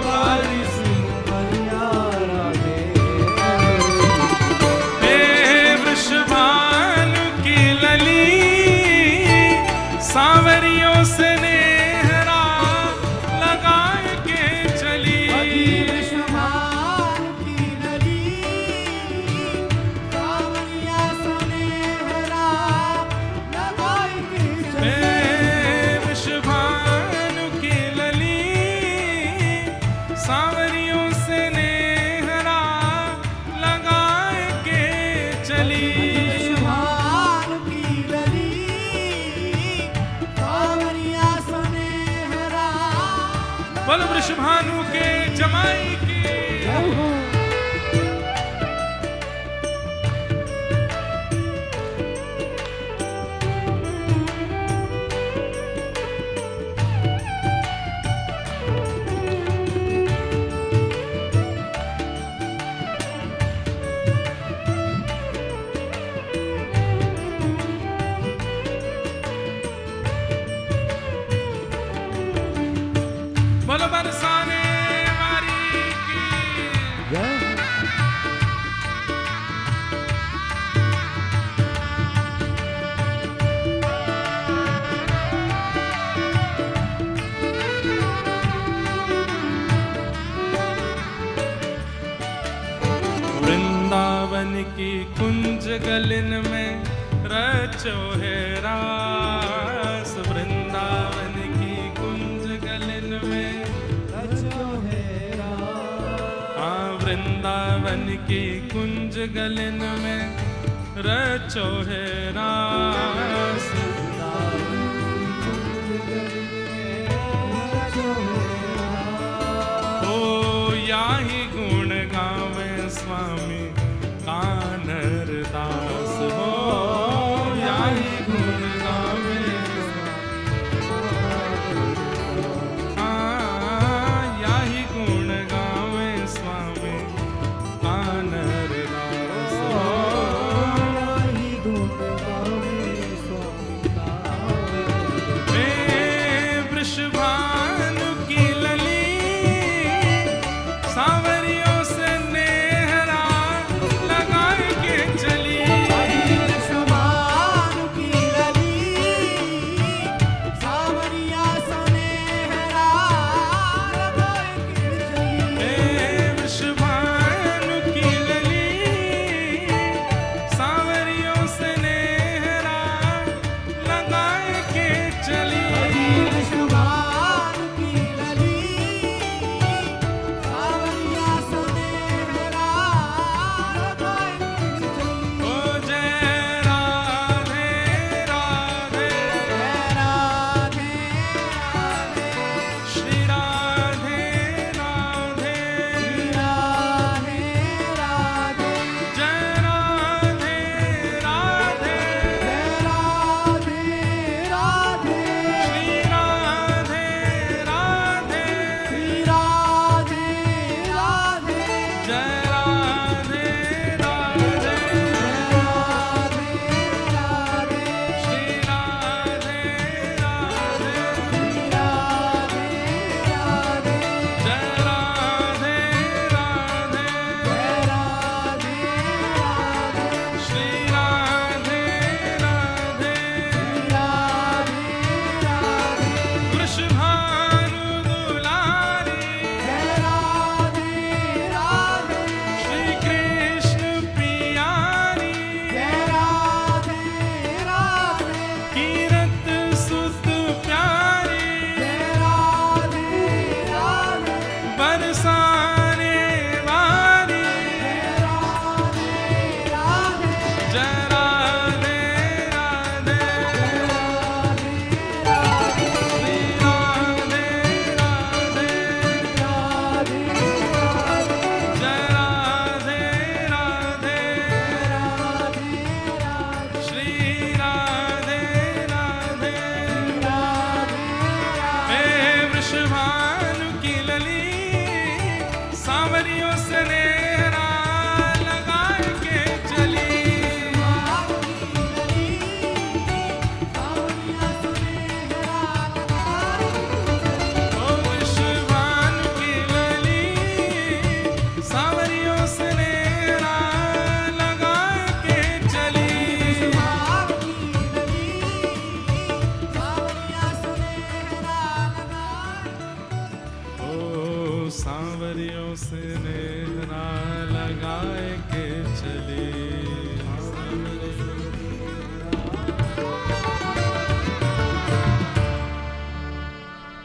बारिश उमरिया राधे हे वृषभानु की लली सांवरियों से नेहरा लगाए के चली। वृषभानु की लली सांवरिया सुनेहरा लगाए के चली। वृषभानु की लली सांवरियों से नेहरा लगाए के चली। वृषभानु की लली सांवरिया सुनेहरा बोल वृषभानु के जमाई की। बोलो बरसाने वारी की। वृंदावन की कुंज गलिन में रचो है रास, वृंदावन की कुंज गलिन में रचो है हाँ वृंदावन की कुंज गलिन में रचो है रास। ओ याही गुण गावे स्वामी कानर दास, हो याही गुण गावे हाँ याही गुण गावे स्वामी कानर दास, हो स्नेह ना लगाए के चले।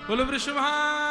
बोलो वृषभान